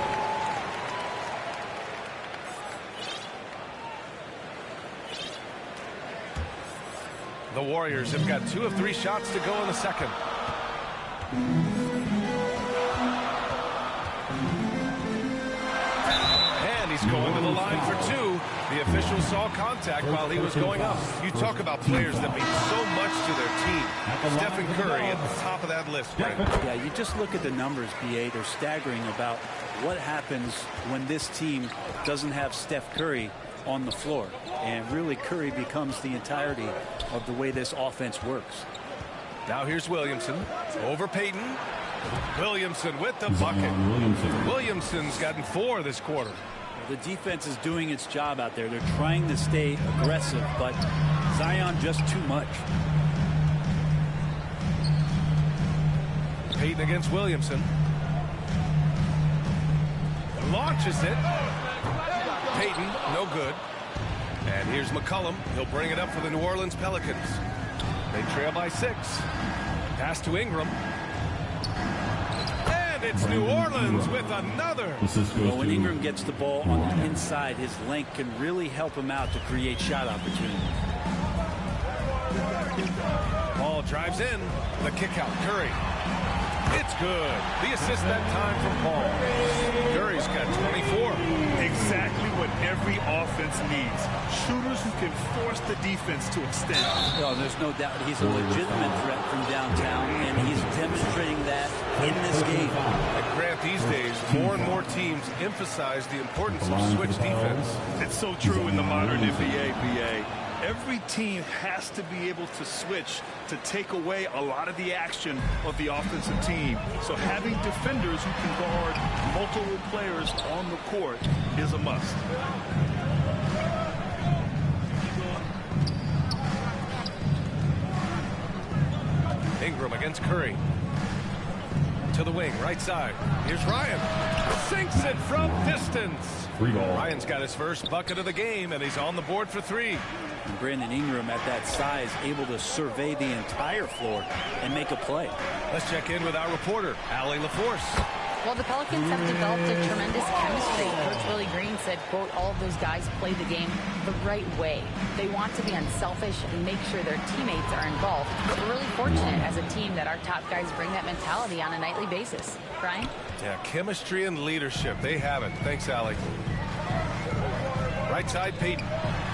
The Warriors have got 2 of 3 shots to go in the second. And he's going to the line for 2. The official saw contact while he was going up. You talk about players that mean so much to their team. Stephen Curry at the top of that list, Frank. Yeah, you just look at the numbers, B.A. They're staggering about what happens when this team doesn't have Steph Curry on the floor. And really, Curry becomes the entirety of the way this offense works. Now here's Williamson over Payton. Williamson with the bucket. Williamson's gotten 4 this quarter. The defense is doing its job out there. They're trying to stay aggressive, but Zion just too much. Payton against Williamson. Launches it. Payton, no good. And here's McCollum. He'll bring it up for the New Orleans Pelicans. They trail by 6. Pass to Ingram. And it's New Orleans with another. Well, when Ingram gets the ball on the inside, his length can really help him out to create shot opportunities. Ball drives in. The kick out. Curry. It's good. The assist that time from Paul. Curry's got 24. Exactly what every offense needs. Shooters who can force the defense to extend. Oh, there's no doubt he's a legitimate threat from downtown, and he's demonstrating that in this game. At Grant, these days, more and more teams emphasize the importance of switch defense. It's so true in the modern NBA, BA. Every team has to be able to switch to take away a lot of the action of the offensive team. So having defenders who can guard multiple players on the court is a must. Ingram against Curry. To the wing, right side. Here's Ryan. Sinks it from distance. Ryan's got his first bucket of the game, and he's on the board for 3. And Brandon Ingram at that size, able to survey the entire floor and make a play. Let's check in with our reporter, Allie LaForce. Well, the Pelicans have developed a tremendous chemistry. Coach Willie Green said, quote, all of those guys play the game the right way. They want to be unselfish and make sure their teammates are involved. We're really fortunate as a team that our top guys bring that mentality on a nightly basis. Brian? Yeah, chemistry and leadership. They have it. Thanks, Allie. Right side, Peyton.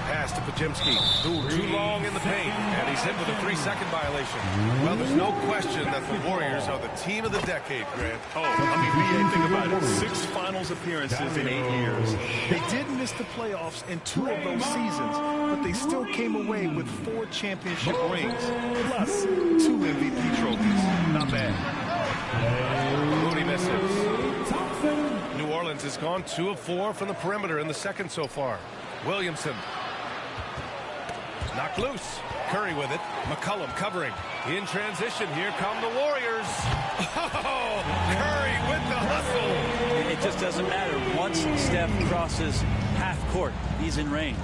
Pass to Pajemski. Too long in the paint, and he's hit with a 3-second violation. Well, there's no question that the Warriors are the team of the decade, Grant. Oh, I mean, BA, think about it. 6 finals appearances in 8 years. They did miss the playoffs in 2 of those seasons, but they still came away with 4 championship rings, plus 2 MVP trophies. Not bad. Mooney misses. New Orleans has gone 2 of 4 from the perimeter in the second so far. Williamson. Knocked loose. Curry with it. McCollum covering. In transition, here come the Warriors. Oh, Curry with the hustle. It just doesn't matter. Once Steph crosses half court, he's in range.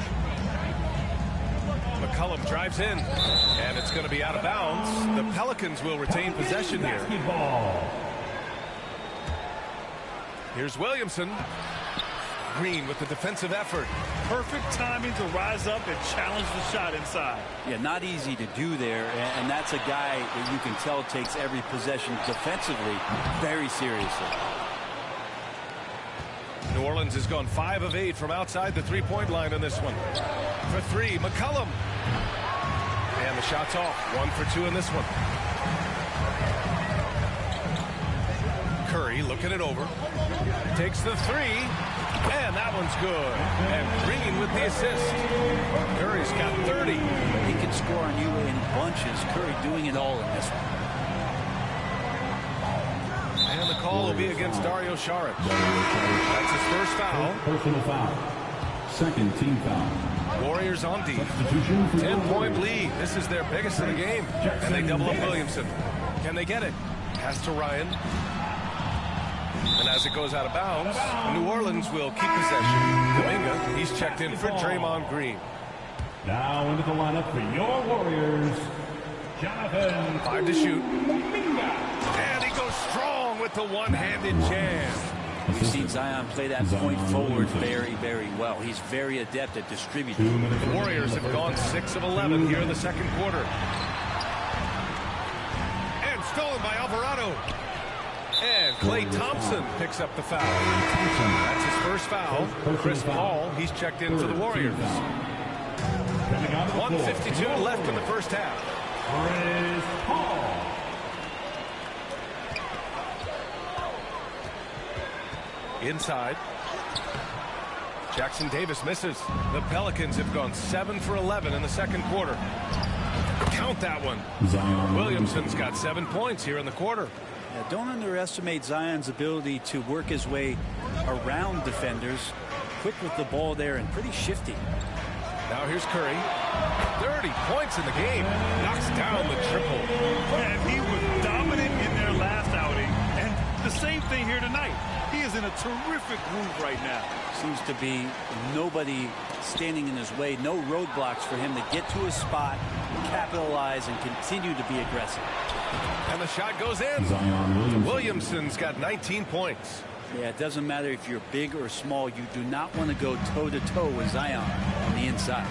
McCollum drives in, and it's going to be out of bounds. The Pelicans will retain possession here. Here's Williamson. Green with the defensive effort. Perfect timing to rise up and challenge the shot inside. Yeah, not easy to do there, and that's a guy that you can tell takes every possession defensively very seriously. New Orleans has gone 5 of 8 from outside the three-point line in this one. For 3, McCollum. And the shot's off. 1 for 2 in this one. Curry looking it over. Takes the 3. And that one's good. And Green with the assist. Curry's got 30. He can score on you in bunches. Curry doing it all in this one. And the call will be against Dario Saric. That's his first foul. Personal foul. Second team foul. Warriors on D. 10-point lead. This is their biggest of the game. And they double up Williamson. Can they get it? Pass to Ryan. And as it goes out of bounds, New Orleans will keep possession. Kuminga, he's checked in for Draymond Green. Now into the lineup for your Warriors, Jonathan. 5 to shoot. And he goes strong with the one-handed jam. We've seen Zion play that point forward very, very well. He's very adept at distributing. The Warriors have gone 6 of 11 here in the second quarter. And stolen by Alvarado. And Klay Thompson picks up the foul. That's his first foul. Chris Paul, he's checked in for the Warriors. 1:52 left in the first half. Chris Paul. Inside. Jackson Davis misses. The Pelicans have gone 7 for 11 in the second quarter. Count that one. Williamson's got 7 points here in the quarter. Yeah, don't underestimate Zion's ability to work his way around defenders. Quick with the ball there and pretty shifty. Now here's Curry. 30 points in the game. Knocks down the triple. And he was dominant in their last outing. And the same thing here tonight. He is in a terrific groove right now. Seems to be nobody standing in his way. No roadblocks for him to get to his spot, capitalize, and continue to be aggressive. And the shot goes in. Williamson's got 19 points. Yeah, it doesn't matter if you're big or small. You do not want to go toe-to-toe with Zion on the inside.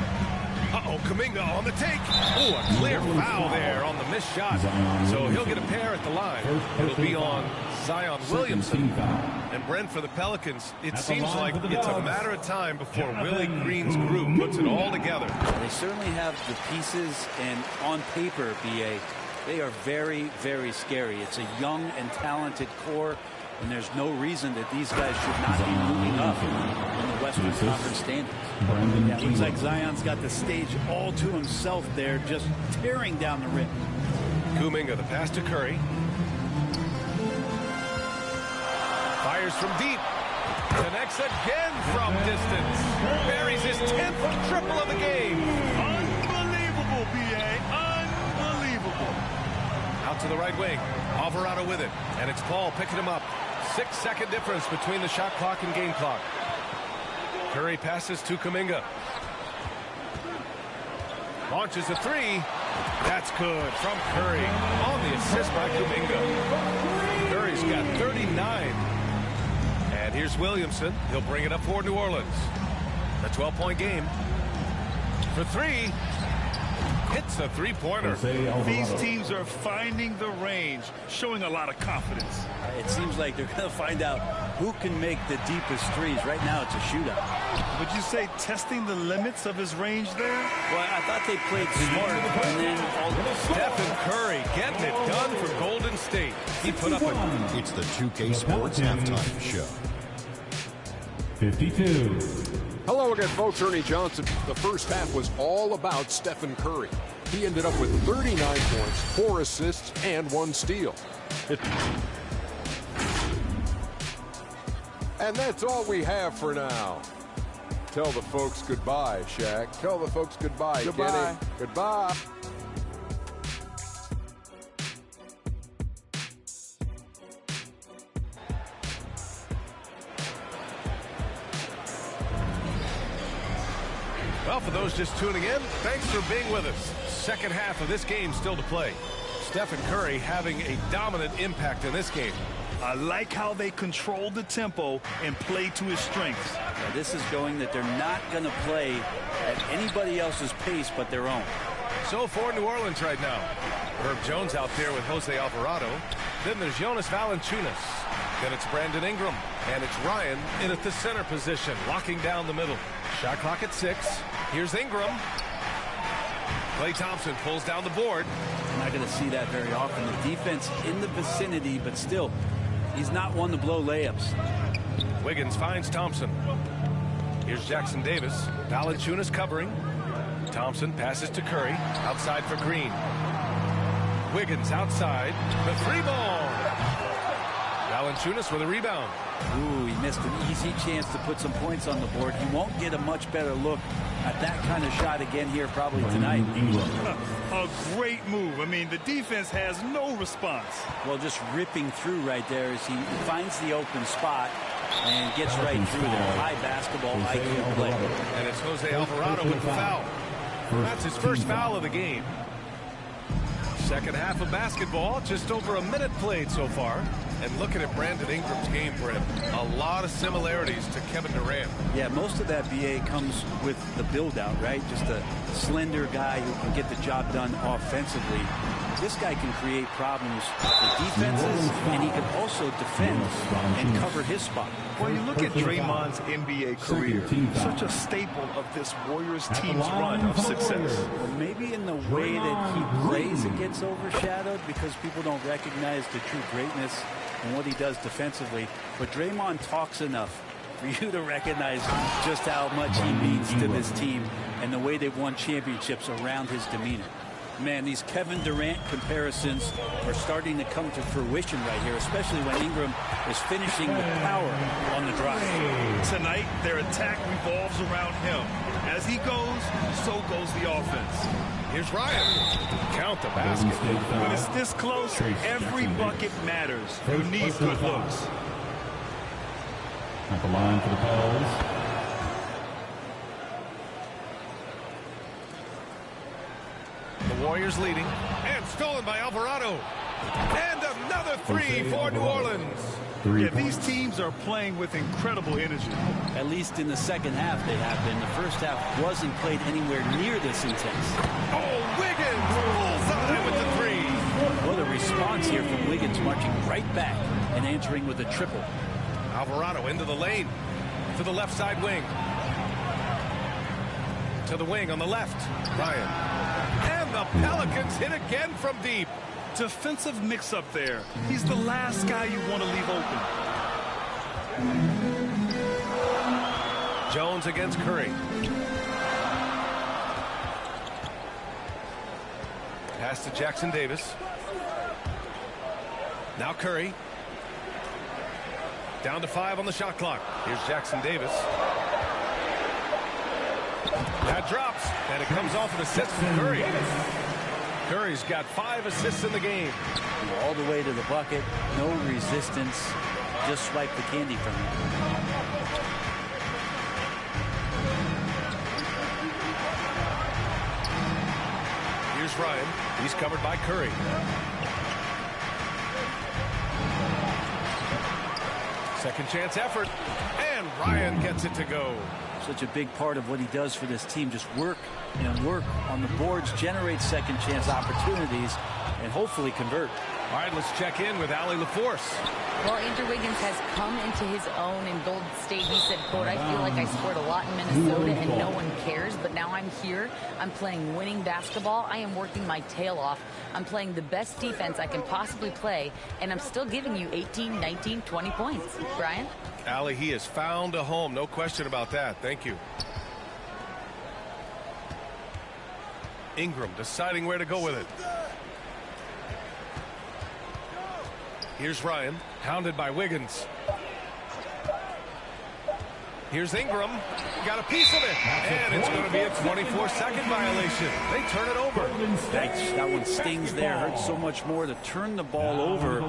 Uh-oh, Kuminga on the take. Oh, a clear foul there on the missed shot. So he'll get a pair at the line. It'll be on Zion Williamson. And Brent, for the Pelicans, it seems like it's a matter of time before Willie Green's group puts it all together. They certainly have the pieces, and on paper, BA, they are very, very scary. It's a young and talented core, and there's no reason that these guys should not be moving up in the Western Conference standings. Yeah, it looks like Zion's got the stage all to himself there, just tearing down the rim. Kuminga, the pass to Curry. Fires from deep. Connects again from distance. Buries his 10th triple of the game. Unbelievable, B.A. Unbelievable. Out to the right wing. Alvarado with it. And it's Paul picking him up. 6-second difference between the shot clock and game clock. Curry passes to Kuminga. Launches a three. That's good from Curry. On the assist by Kuminga. Curry's got 39. And here's Williamson. He'll bring it up for New Orleans. A 12-point game. For three. Hits a three-pointer. These teams are finding the range, showing a lot of confidence. It seems like they're going to find out who can make the deepest threes. Right now, it's a shootout. Would you say testing the limits of his range there? Well, I thought they played smart, and then Stephen Curry getting it done for Golden State. He put up a... It's the 2K Sports Halftime Show. 52. Hello again, folks. Ernie Johnson. The first half was all about Stephen Curry. He ended up with 39 points, 4 assists, and 1 steal. And that's all we have for now. Tell the folks goodbye, Shaq. Tell the folks goodbye, Goodbye. Kenny. Goodbye. Well, for those just tuning in, thanks for being with us. Second half of this game still to play. Stephen Curry having a dominant impact in this game. I like how they control the tempo and play to his strengths. Now, this is showing that they're not going to play at anybody else's pace but their own. So for New Orleans right now, Herb Jones out there with Jose Alvarado. Then there's Jonas Valanciunas. Then it's Brandon Ingram. And it's Ryan in at the center position, locking down the middle. Shot clock at 6. Here's Ingram. Klay Thompson pulls down the board. I'm not going to see that very often. The defense in the vicinity, but still, he's not one to blow layups. Wiggins finds Thompson. Here's Jackson Davis. Valanciunas covering. Thompson passes to Curry. Outside for Green. Wiggins outside. The three ball. Valanciunas with a rebound. Ooh, he missed an easy chance to put some points on the board. He won't get a much better look at that kind of shot again here probably tonight. A great move. I mean, the defense has no response. Well, just ripping through right there as he finds the open spot and gets right through there. High basketball IQ play. And it's Jose Alvarado with the foul. That's his first foul of the game. Second half of basketball, just over a minute played so far. And looking at Brandon Ingram's game, Brent, a lot of similarities to Kevin Durant. Yeah, most of that BA comes with the build-out, right? Just a slender guy who can get the job done offensively. This guy can create problems for defenses, and he can also defend and cover his spot. When you look at Draymond's NBA career, such a staple of this Warriors team's run of success. Well, maybe in the way that he plays, it gets overshadowed because people don't recognize the true greatness and what he does defensively. But Draymond talks enough for you to recognize just how much he means to this team and the way they've won championships around his demeanor. Man, these Kevin Durant comparisons are starting to come to fruition right here, especially when Ingram is finishing with power on the drive. Tonight, their attack revolves around him. As he goes, so goes the offense. Here's Ryan. Count the basket. When it's this close, every bucket matters. You need good looks. At the line for the Pels. The Warriors leading. And stolen by Alvarado. And another three for New Orleans. Yeah, these teams are playing with incredible energy. At least in the second half they have been. The first half wasn't played anywhere near this intense. Oh, Wiggins bullseye with the three. What a response here from Wiggins, marching right back and answering with a triple. Alvarado into the lane to the left side wing. To the wing on the left. Ryan. And the Pelicans hit again from deep. Defensive mix-up there. He's the last guy you want to leave open. Jones against Curry. Pass to Jackson Davis. Now Curry. Down to 5 on the shot clock. Here's Jackson Davis. That drops, and it comes off an assist from Curry. Curry's got 5 assists in the game. All the way to the bucket, no resistance, just swipe the candy from him. Here's Ryan. He's covered by Curry. Second chance effort, and Ryan gets it to go. Such a big part of what he does for this team, just work and work on the boards, generate second chance opportunities, and hopefully convert. All right, let's check in with Allie LaForce. Well, Andrew Wiggins has come into his own in Golden State. He said, quote, I feel like I scored a lot in Minnesota and no one cares, but now I'm here. I'm playing winning basketball. I am working my tail off. I'm playing the best defense I can possibly play, and I'm still giving you 18, 19, 20 points. Brian? Allie, he has found a home. No question about that. Thank you. Ingram deciding where to go with it. Here's Ryan, hounded by Wiggins. Here's Ingram, got a piece of it, and it's going to be a 24-second violation. They turn it over. That one stings there, hurts so much more to turn the ball over,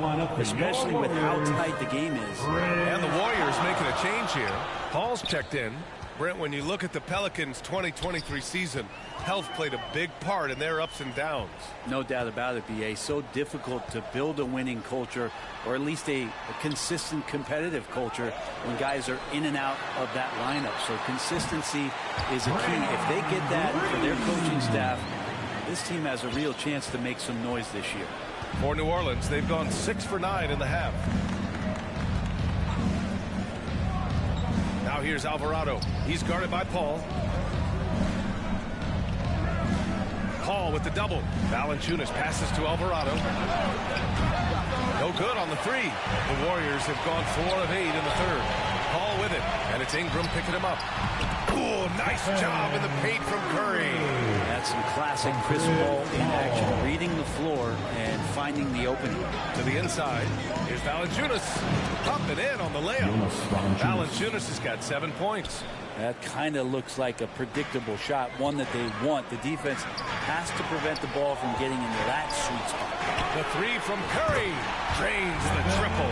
especially with how tight the game is. And the Warriors making a change here. Paul's checked in. Brent, when you look at the Pelicans' 2023 season, health played a big part in their ups and downs. No doubt about it, B.A. So difficult to build a winning culture, or at least a consistent competitive culture when guys are in and out of that lineup. So consistency is a key. If they get that for their coaching staff, this team has a real chance to make some noise this year. For New Orleans, they've gone 6 for 9 in the half. Now here's Alvarado. He's guarded by Paul. Paul with the double. Valanciunas passes to Alvarado. No good on the three. The Warriors have gone 4 of 8 in the third. Paul with it, and it's Ingram picking him up. Ooh, nice job in the paint from Curry. That's some classic Chris Paul in action, reading the floor and finding the opening. To the inside, here's Valanciunas. Up and in on the layup. Valanciunas has got 7 points. That kind of looks like a predictable shot, one that they want. The defense has to prevent the ball from getting into that sweet spot. The three from Curry drains the triple.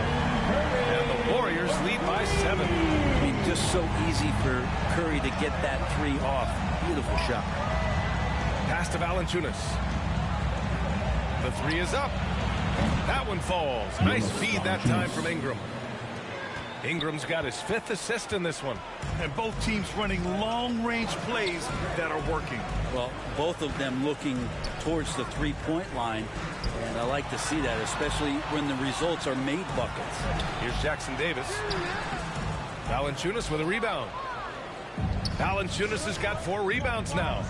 And the Warriors lead by 7. I mean, just so easy for Curry to get that three off. Beautiful shot. Pass to Valanciunas. The three is up. That one falls. Nice feed that time from Ingram. Ingram's got his 5th assist in this one. And both teams running long-range plays that are working. Well, both of them looking towards the three-point line. And I like to see that, especially when the results are made buckets. Here's Jackson Davis. Valanciunas with a rebound. Valanciunas has got 4 rebounds now.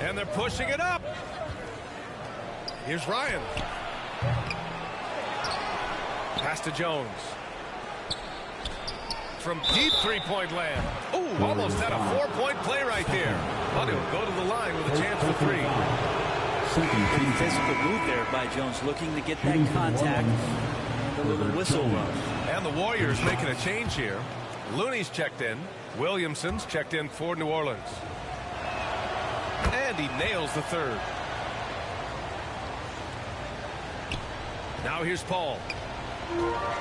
And they're pushing it up. Here's Ryan. Pass to Jones. From deep three-point land. Ooh, almost had a 4-point play right there. But he'll go to the line with a chance for 3. Pretty physical move there by Jones, looking to get that contact. The little whistle run. And the Warriors making a change here. Looney's checked in. Williamson's checked in for New Orleans. And he nails the third. Now here's Paul.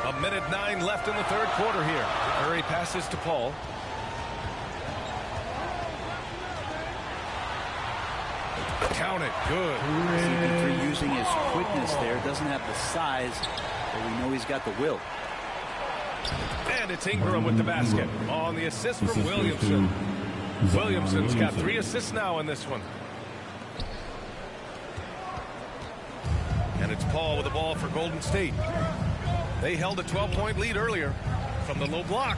1:09 left in the third quarter here. Curry passes to Paul. Count it. Good. CP3 using his quickness there. Doesn't have the size, but we know he's got the will. And it's Ingram with the basket on the assist from Williamson. Williamson's got 3 assists now in this one. And it's Paul with the ball for Golden State. They held a 12-point lead earlier from the low block.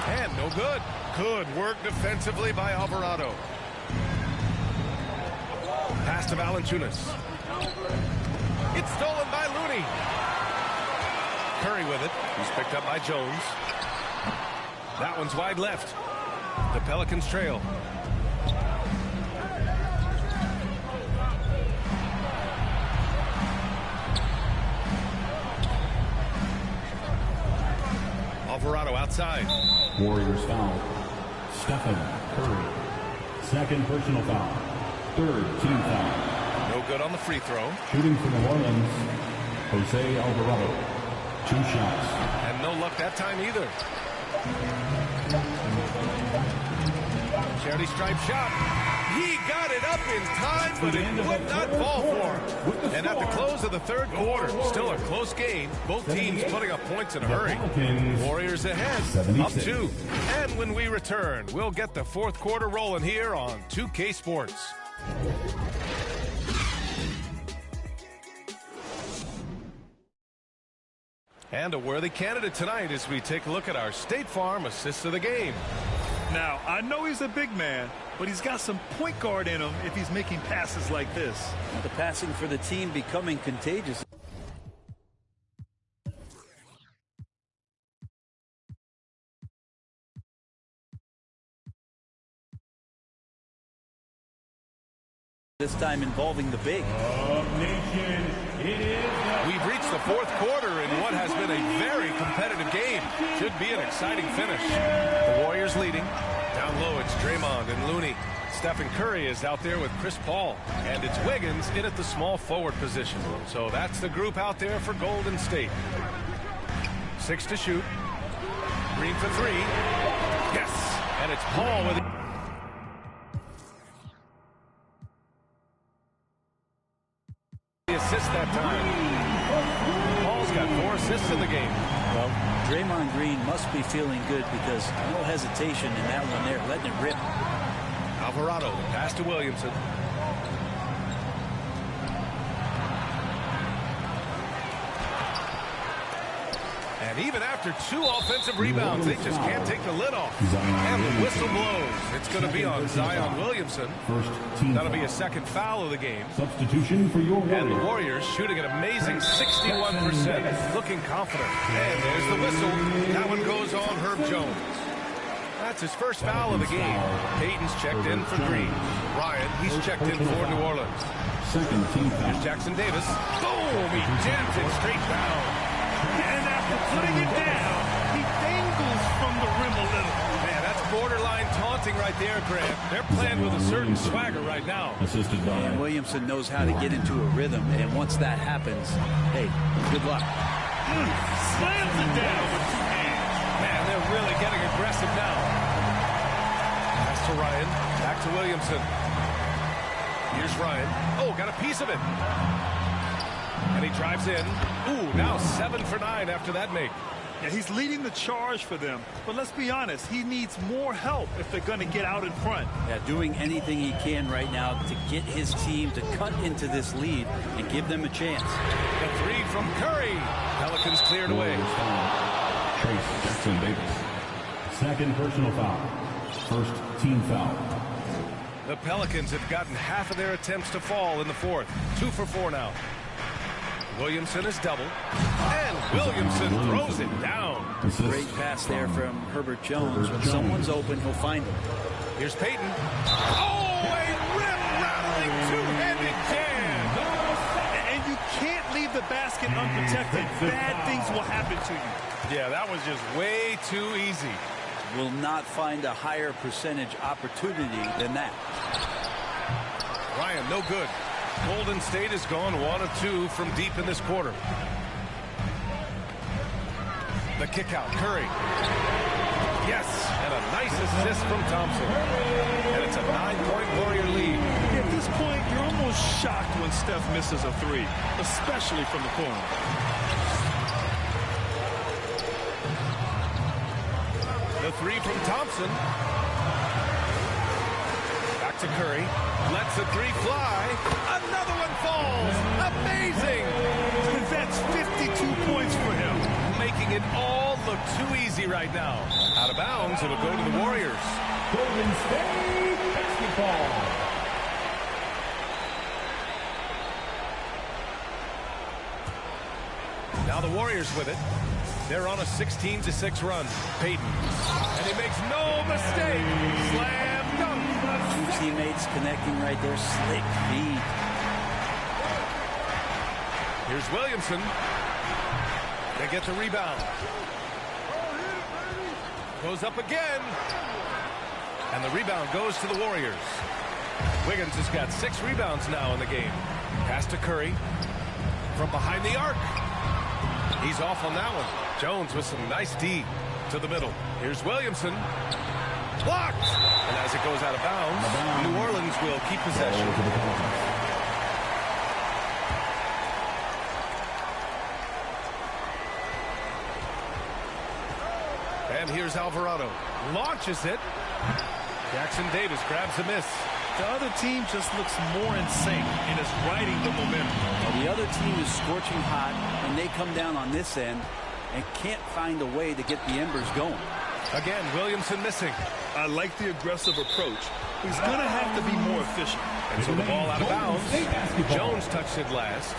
And no good. Good work defensively by Alvarado. Pass to Valanciunas. It's stolen by Looney. Curry with it. He's picked up by Jones. That one's wide left. The Pelicans trail. Alvarado outside. Warriors foul. Stephen Curry. Second personal foul. Third team foul. No good on the free throw. Shooting for New Orleans, Jose Alvarado. 2 shots. And no luck that time either. Charity stripe shot. He got it up in time, but it would not fall for him. And at the close of the third quarter, still a close game. Both teams putting up points in a hurry. Warriors ahead, up 2. And when we return, we'll get the fourth quarter rolling here on 2K Sports. And a worthy candidate tonight as we take a look at our State Farm assist of the game. Now, I know he's a big man, but he's got some point guard in him if he's making passes like this. The passing for the team becoming contagious. This time involving the big. We've reached the fourth quarter in what has been a very competitive game. Should be an exciting finish. The Warriors leading. Down low, it's Draymond and Looney. Stephen Curry is out there with Chris Paul. And it's Wiggins in at the small forward position. So that's the group out there for Golden State. 6 to shoot. Green for 3. Yes! And it's Paul with it. Assist that time. Paul's got 4 assists in the game. Well, Draymond Green must be feeling good because no hesitation in that one there, letting it rip. Alvarado, pass to Williamson. And even after 2 offensive rebounds, they just can't take the lid off. And the whistle blows. It's going to be on Zion Williamson. That'll be a second foul of the game. Substitution for your Warriors. And the Warriors shooting an amazing 61%. Looking confident. And there's the whistle. That one goes on Herb Jones. That's his first foul of the game. Payton's checked in for Green. Ryan, he's checked in for New Orleans. Second team foul. Here's Jackson Davis. Boom! He jams it straight down. And after putting it down, he dangles from the rim a little. Man, that's borderline taunting right there, Grant. They're playing with a certain swagger right now. Assisted by. And Williamson knows how to get into a rhythm, and once that happens, hey, good luck. Slams it down with 2 hands. Man, they're really getting aggressive now. Pass to Ryan. Back to Williamson. Here's Ryan. Oh, got a piece of it. And he drives in. Ooh, now 7 for 9 after that make. Yeah, he's leading the charge for them. But let's be honest, he needs more help if they're going to get out in front. Yeah, doing anything he can right now to get his team to cut into this lead and give them a chance. The 3 from Curry. Pelicans cleared away. Trace Jackson Davis. Second personal foul. First team foul. The Pelicans have gotten half of their attempts to fall in the fourth. 2 for 4 now. Williamson is double. And Williamson throws it down. Great pass there from Herbert Jones. When someone's open, he'll find him. Here's Payton. Oh, a rim-rattling two-handed jam. And you can't leave the basket unprotected. Bad things will happen to you. Yeah, that was just way too easy. Will not find a higher percentage opportunity than that. Ryan, no good. Golden State has gone 1 of 2 from deep in this quarter. The kick out, Curry. Yes, and And a nice assist from Thompson. And it's a 9-point Warrior lead. At this point, you're almost shocked when Steph misses a three, especially from the corner. The three from Thompson. Back to Curry. Lets the three fly. Another one falls. Amazing. That's 52 points for him. Making it all look too easy right now. Out of bounds, it'll go to the Warriors. Golden State basketball. Now the Warriors with it. They're on a 16-6 run. Payton. And he makes no mistake. Slam dunk. Two teammates connecting right there. Slick feed. Here's Williamson. They get the rebound. Goes up again. And the rebound goes to the Warriors. Wiggins has got 6 rebounds now in the game. Pass to Curry. From behind the arc. He's off on that one. Jones with some nice D to the middle. Here's Williamson. Blocked. And as it goes out of bounds, New Orleans will keep possession. And here's Alvarado. Launches it. Jackson Davis grabs a miss. The other team just looks more in sync and is riding the momentum. Well, the other team is scorching hot, and they come down on this end and can't find a way to get the embers going. Again, Williamson missing. I like the aggressive approach. He's going to have to be more efficient. And so the ball out of bounds. Jones touched it last.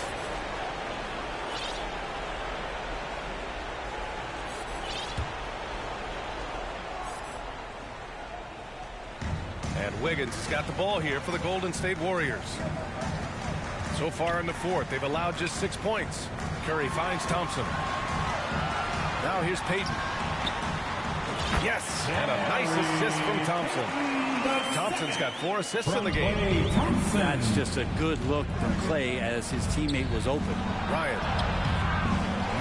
And Wiggins has got the ball here for the Golden State Warriors. So far in the fourth, they've allowed just 6 points. Curry finds Thompson. Now here's Payton. Yes, and a nice assist from Thompson. Thompson's got 4 assists in the game. That's just a good look from Clay as his teammate was open. Ryan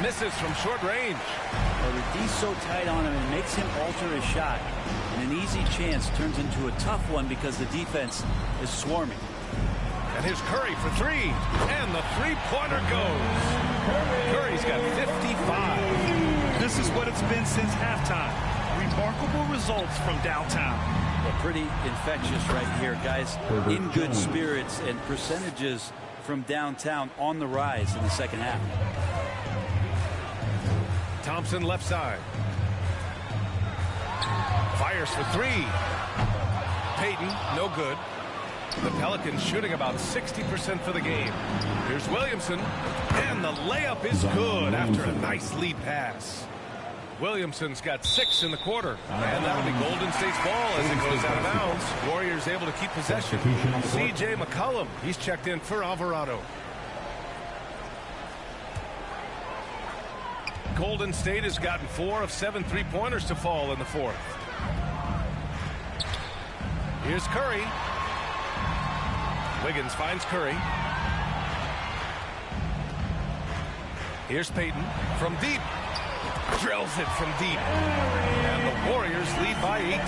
misses from short range. Well, the D's so tight on him, it makes him alter his shot. And an easy chance turns into a tough one because the defense is swarming. And here's Curry for 3. And the three-pointer goes. Curry's got 55. This is what it's been since halftime. Remarkable results from downtown. Well, pretty infectious right here, guys. In good spirits and percentages from downtown on the rise in the second half. Thompson left side. Fires for 3. Payton, no good. The Pelicans shooting about 60% for the game. Here's Williamson. And the layup is good after a nice lead pass. Williamson's got 6 in the quarter. And that'll be Golden State's ball as it goes out of bounds. Warriors able to keep possession. C.J. McCollum, he's checked in for Alvarado. Golden State has gotten 4 of 7 three-pointers to fall in the fourth. Here's Curry. Wiggins finds Curry. Here's Payton from deep. Drills it from deep. And the Warriors lead by 18.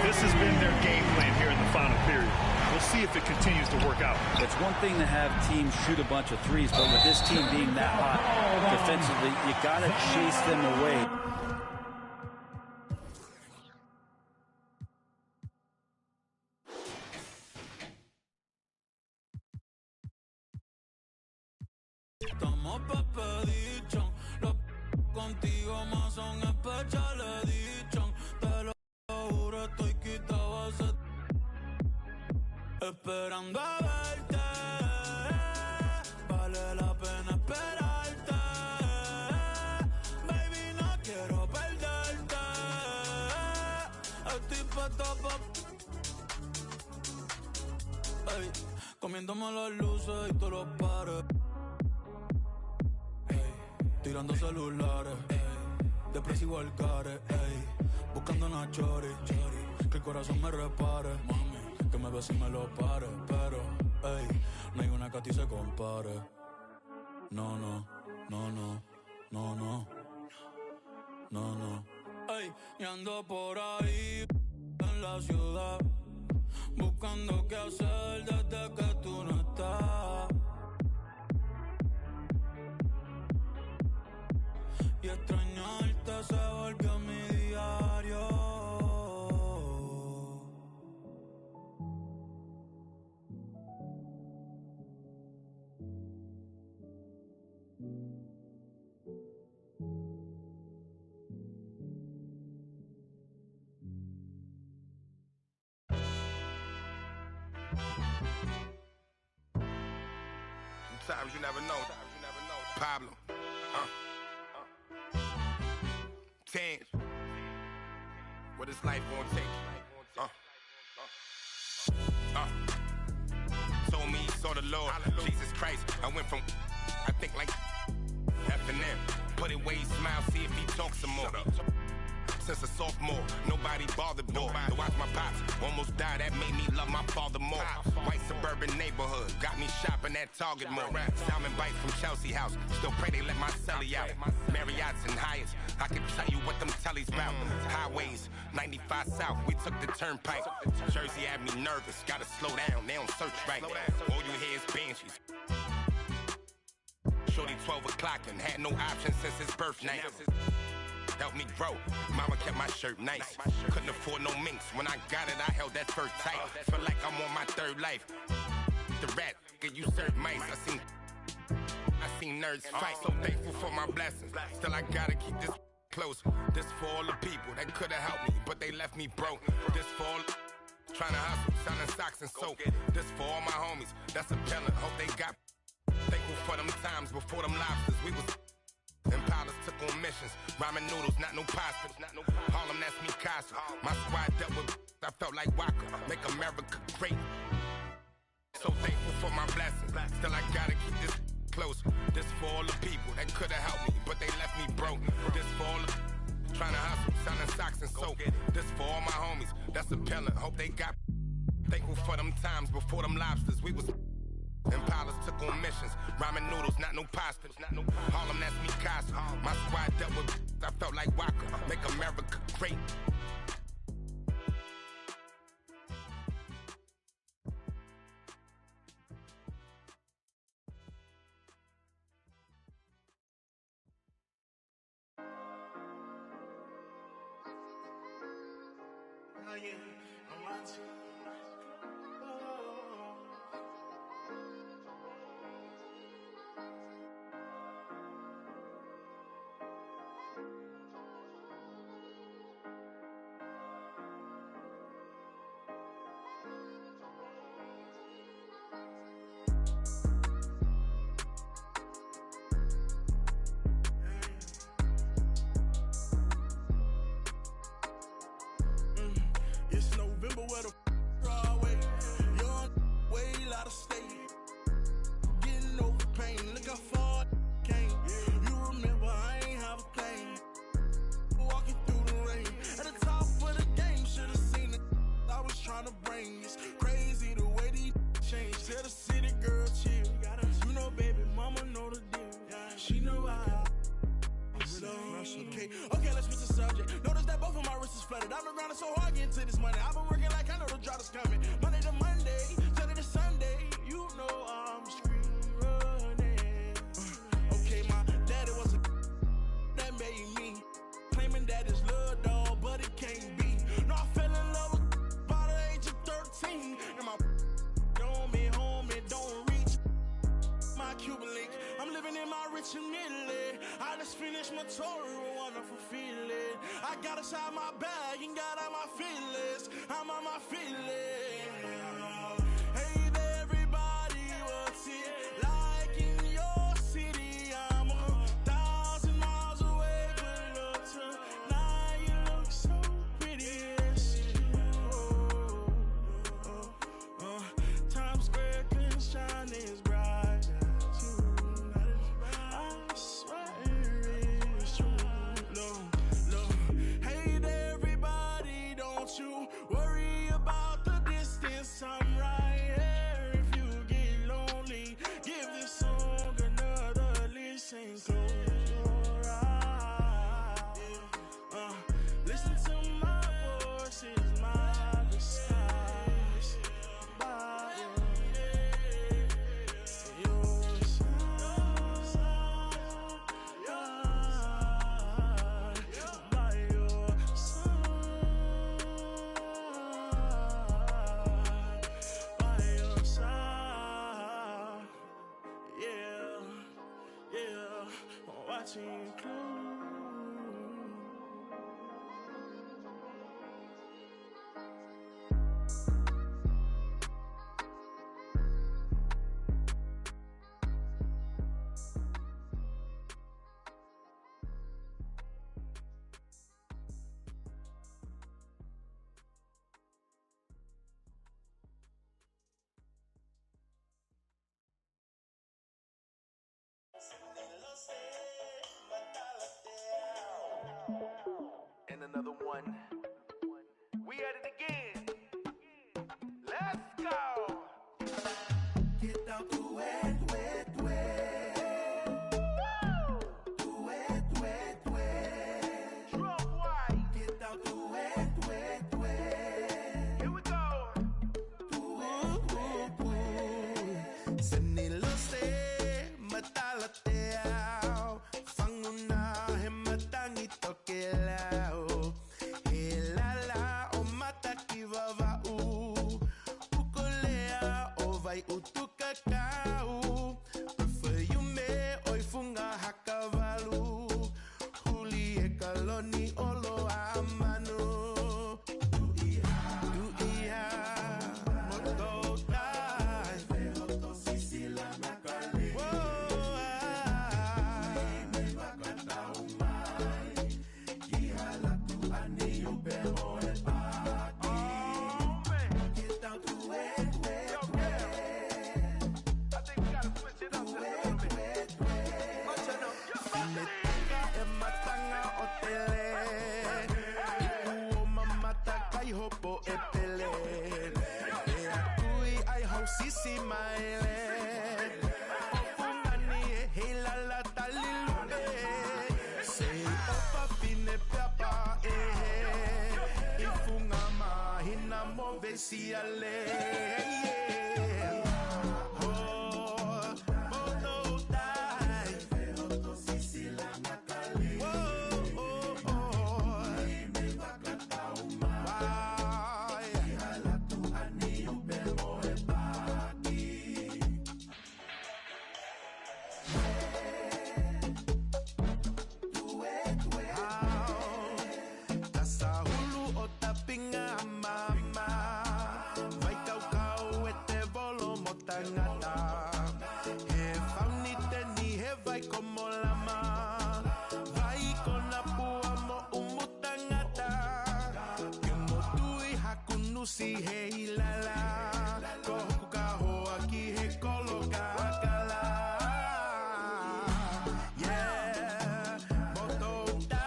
This has been their game plan here in the final period. We'll see if it continues to work out. It's one thing to have teams shoot a bunch of threes, but with this team being that hot defensively, you got to chase them away. Estamos papadichón, los contigo más son especialedichón. Te lo juro, estoy quitado hace esperando a verte. Vale la pena esperarte. Baby, no quiero perderte. Estoy puesto ey, comiéndome las luces y todos los pares. Tirando celulares, depresivo al care, buscando una chori, que el corazón me repare, mami, que me bese y me lo pare, pero, no hay una que a ti se compare. No, no, no, no, no, no, no, no, Ey, y ando por ahí en la ciudad, buscando qué hacer desde que tú no estás. Y extrañarte se volvió mi diario. Sometimes you never know. Pablo. Change. What is life gonna take? Told me he saw the Lord. Jesus Christ. I went from I think like F&M. Put it where he smile, see if he talks some more. Since a sophomore, nobody bothered more. To watch my pops almost die, that made me love my father more. White suburban neighborhood, got me shopping at Target more. Salmon bites from Chelsea House, still pray they let my celly out. Marriott's and Hyatts, I can tell you what them tellies about. Highways, 95 South, we took the turnpike. Jersey had me nervous, gotta slow down, they don't search right. All you hear is banshees. Shorty 12 o'clock and had no option since his birth night. Helped me grow, mama kept my shirt nice. Couldn't afford no minks, when I got it I held that fur tight. Feel like I'm on my third life. The rat, you serve mice, I seen nerds fight. So thankful for my blessings, still I gotta keep this close. This for all the people that could've helped me, but they left me broke. This for all trying to hustle, selling socks and soap. This for all my homies, that's a pillar, hope they got. Thankful for them times before them lobsters, we was Impalas took on missions, ramen noodles, not no pasta. Harlem, that's me, Casa. My squad dealt with, I felt like Waka, make America great. So thankful for my blessings, still I gotta keep this close. This for all the people that could've helped me, but they left me broke. This for all the trying to hustle, selling socks and soap. This for all my homies, that's a pillar, hope they got. Thankful for them times before them lobsters, we was. Impalas took on missions, ramen noodles, not no pasta. Harlem, that's me, Casa. My squad dealt with, I felt like Waka, make America great. Okay, let's switch the subject. Notice that both of my wrists is flooded. I've been grinding so hard getting to this money. I've been working like I know the drought is coming. Monday to Monday, Saturday to Sunday. You know I'm street running. Okay, my daddy was a that made me. Claiming that it's love, dog, but it can't be. No, I fell in love with by the age of 13. And my don't be home, it don't reach my Cuban link. I'm living in my rich and middle. I just finished my tour, a wonderful feeling. I got inside my bag and got out my feelings. I'm on my feelings. Hey there, everybody, what's it like in your city? I'm 1,000 miles away, but look tonight, you look so pretty. Times Square can shine as bright as you. I swear. You worry about the distance, I'm right here. If you get lonely, give this song another listen. Close your eyes. watching you close. And another one. We at it again. Let's go. Get down to wet, wet, wet. To wet, wet, wet. Drum white. Get down to wet, wet, wet. Here we go. To wet, wet, wet. Sanilo se matalateao. Fanguna he matangito kelao. Helala o matakiva u. Ukolea o vai utukakau. Perfume oi funga hakavalu. Huli e kaloni olo amano. Duia, mototai. Vehoto sisila nakale. Me vakata umai. Kihala tu ane yo beho e paki. Get down to wet, wet, wet. I think we gotta switch it up just a little bit. Finetaka e matanga o tele. Uo mamata kai hopo e pele. E akui ai hau sisi maele. O fungani e heilala talilube. Sei opa fine papa e. Ifunga mahina mo vesiale. Kasahulu o tapinga mama. Vai kau e te volo mo tangata. He faunite ni he vai como lama. Vai kona pua mo umutangata. Ke mo tui hakunusi he ilala. Kohu kaho aki he kolo kakala. Yeah, boto dai.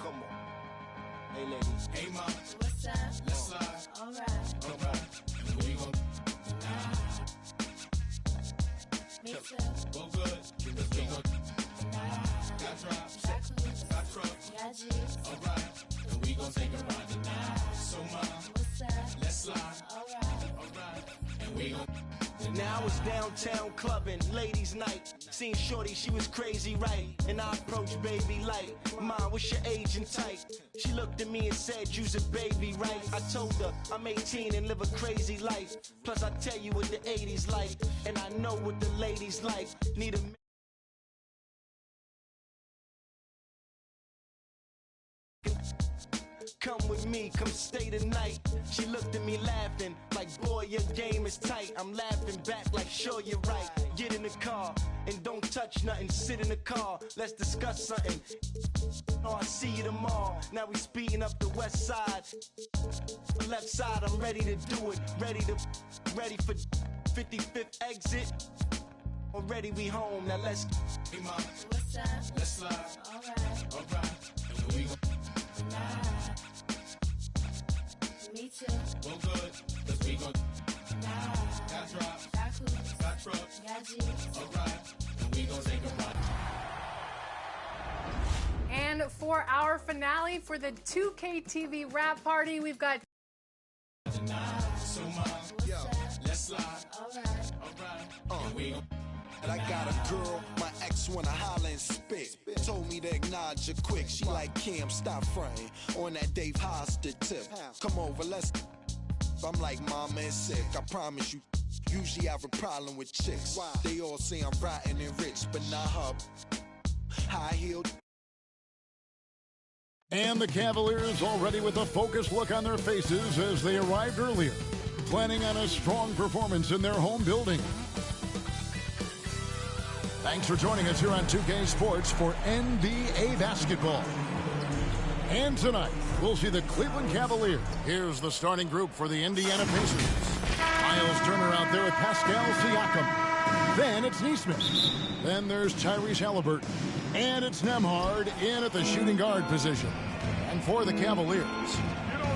Come on. Hey ladies. Hey mom. What's up? Let's slide. Alright. Alright. We gon' Me too. go good. Cause we gon' got drops. Got trucks. Got juice. Alright. And we gon' take a ride tonight. So mom. What's up? Let's slide. Alright. Alright. And we gon' Now I was downtown clubbing, ladies' night. Seen shorty, she was crazy, right? And I approached baby like, Mom, what's your age and type? She looked at me and said, you's a baby, right? I told her I'm 18 and live a crazy life. Plus I tell you what the 80s like, and I know what the ladies like. Need a come with me, come stay the night. She looked at me laughing, like, boy, your game is tight. I'm laughing back, like, sure, you're right. Get in the car, and don't touch nothing. Sit in the car, let's discuss something. Oh, I see you tomorrow. Now we speeding up the west side. The left side, I'm ready to do it. Ready for 55th exit. Already we home, now let's. Hey mom. What's up? Let's slide. Alright. Alright. And we gon' Me too. go good. Cause we gon' got And for our finale for the 2K TV wrap party, we've got I got a girl, my ex wanna holler and spit. Told me to acknowledge her quick. She like, Kim, stop fronting on that Dave Hostert tip. Come over, let's. I'm like, mama is sick. I promise you. Usually I have a problem with chicks. They all say I'm rotten and rich, but not her. High heeled. And the Cavaliers already with a focused look on their faces as they arrived earlier, planning on a strong performance in their home building. Thanks for joining us here on 2K Sports for NBA basketball. And tonight, we'll see the Cleveland Cavaliers. Here's the starting group for the Indiana Pacers. Miles Turner out there with Pascal Siakam. Then it's Nesmith. Then there's Tyrese Halliburton. And it's Nembhard in at the shooting guard position. And for the Cavaliers.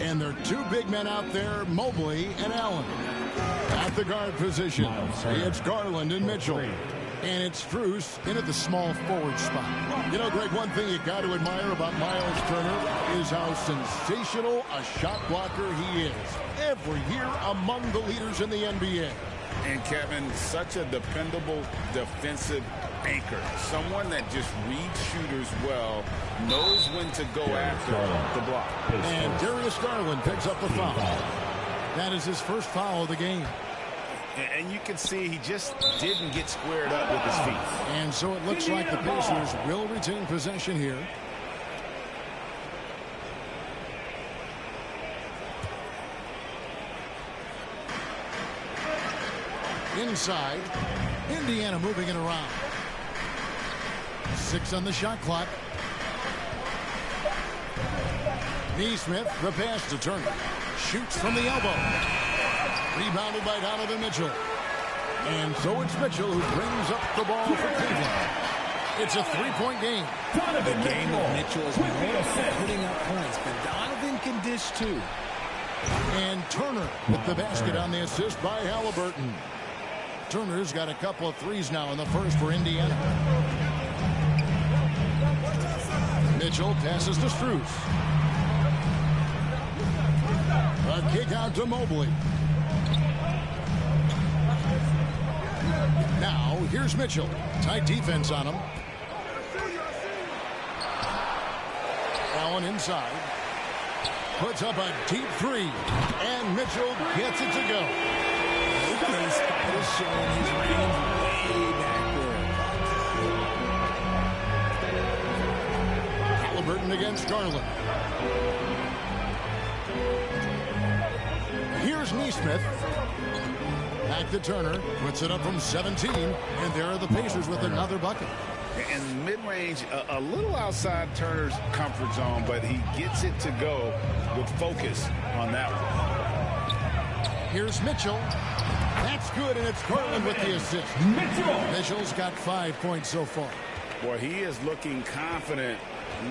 And their two big men out there, Mobley and Allen. At the guard position, it's Garland and Mitchell. And it's Strus in at the small forward spot. You know, Greg, one thing you got to admire about Miles Turner is how sensational a shot blocker he is. Every year among the leaders in the NBA. And Kevin, such a dependable defensive anchor. Someone that just reads shooters well, knows when to go after the block. And Darius Garland picks up the foul. That is his first foul of the game. And you can see he just didn't get squared up with his feet. And so it looks like the Pacers will retain possession here. Inside, Indiana moving it around. 6 on the shot clock. Nesmith, the pass to Turner. Shoots from the elbow. Rebounded by Donovan Mitchell. And so it's Mitchell who brings up the ball for Cleveland. It's a three-point game. The game of Mitchell is more putting up points, but Donovan can dish too. And Turner with the basket on the assist by Halliburton. Turner's got a couple of threes now in the first for Indiana. Mitchell passes to Strus. A kick out to Mobley. Now, here's Mitchell. Tight defense on him. Allen inside. Puts up a deep three. And Mitchell gets it to go. He's showing his range way back there. Halliburton against Garland. Here's Nesmith. Back to Turner, puts it up from 17, and there are the Pacers with another bucket. And mid-range, a little outside Turner's comfort zone, but he gets it to go with focus on that one. Here's Mitchell. That's good, and it's Garland with the assist. Mitchell's got 5 points so far. Boy, he is looking confident.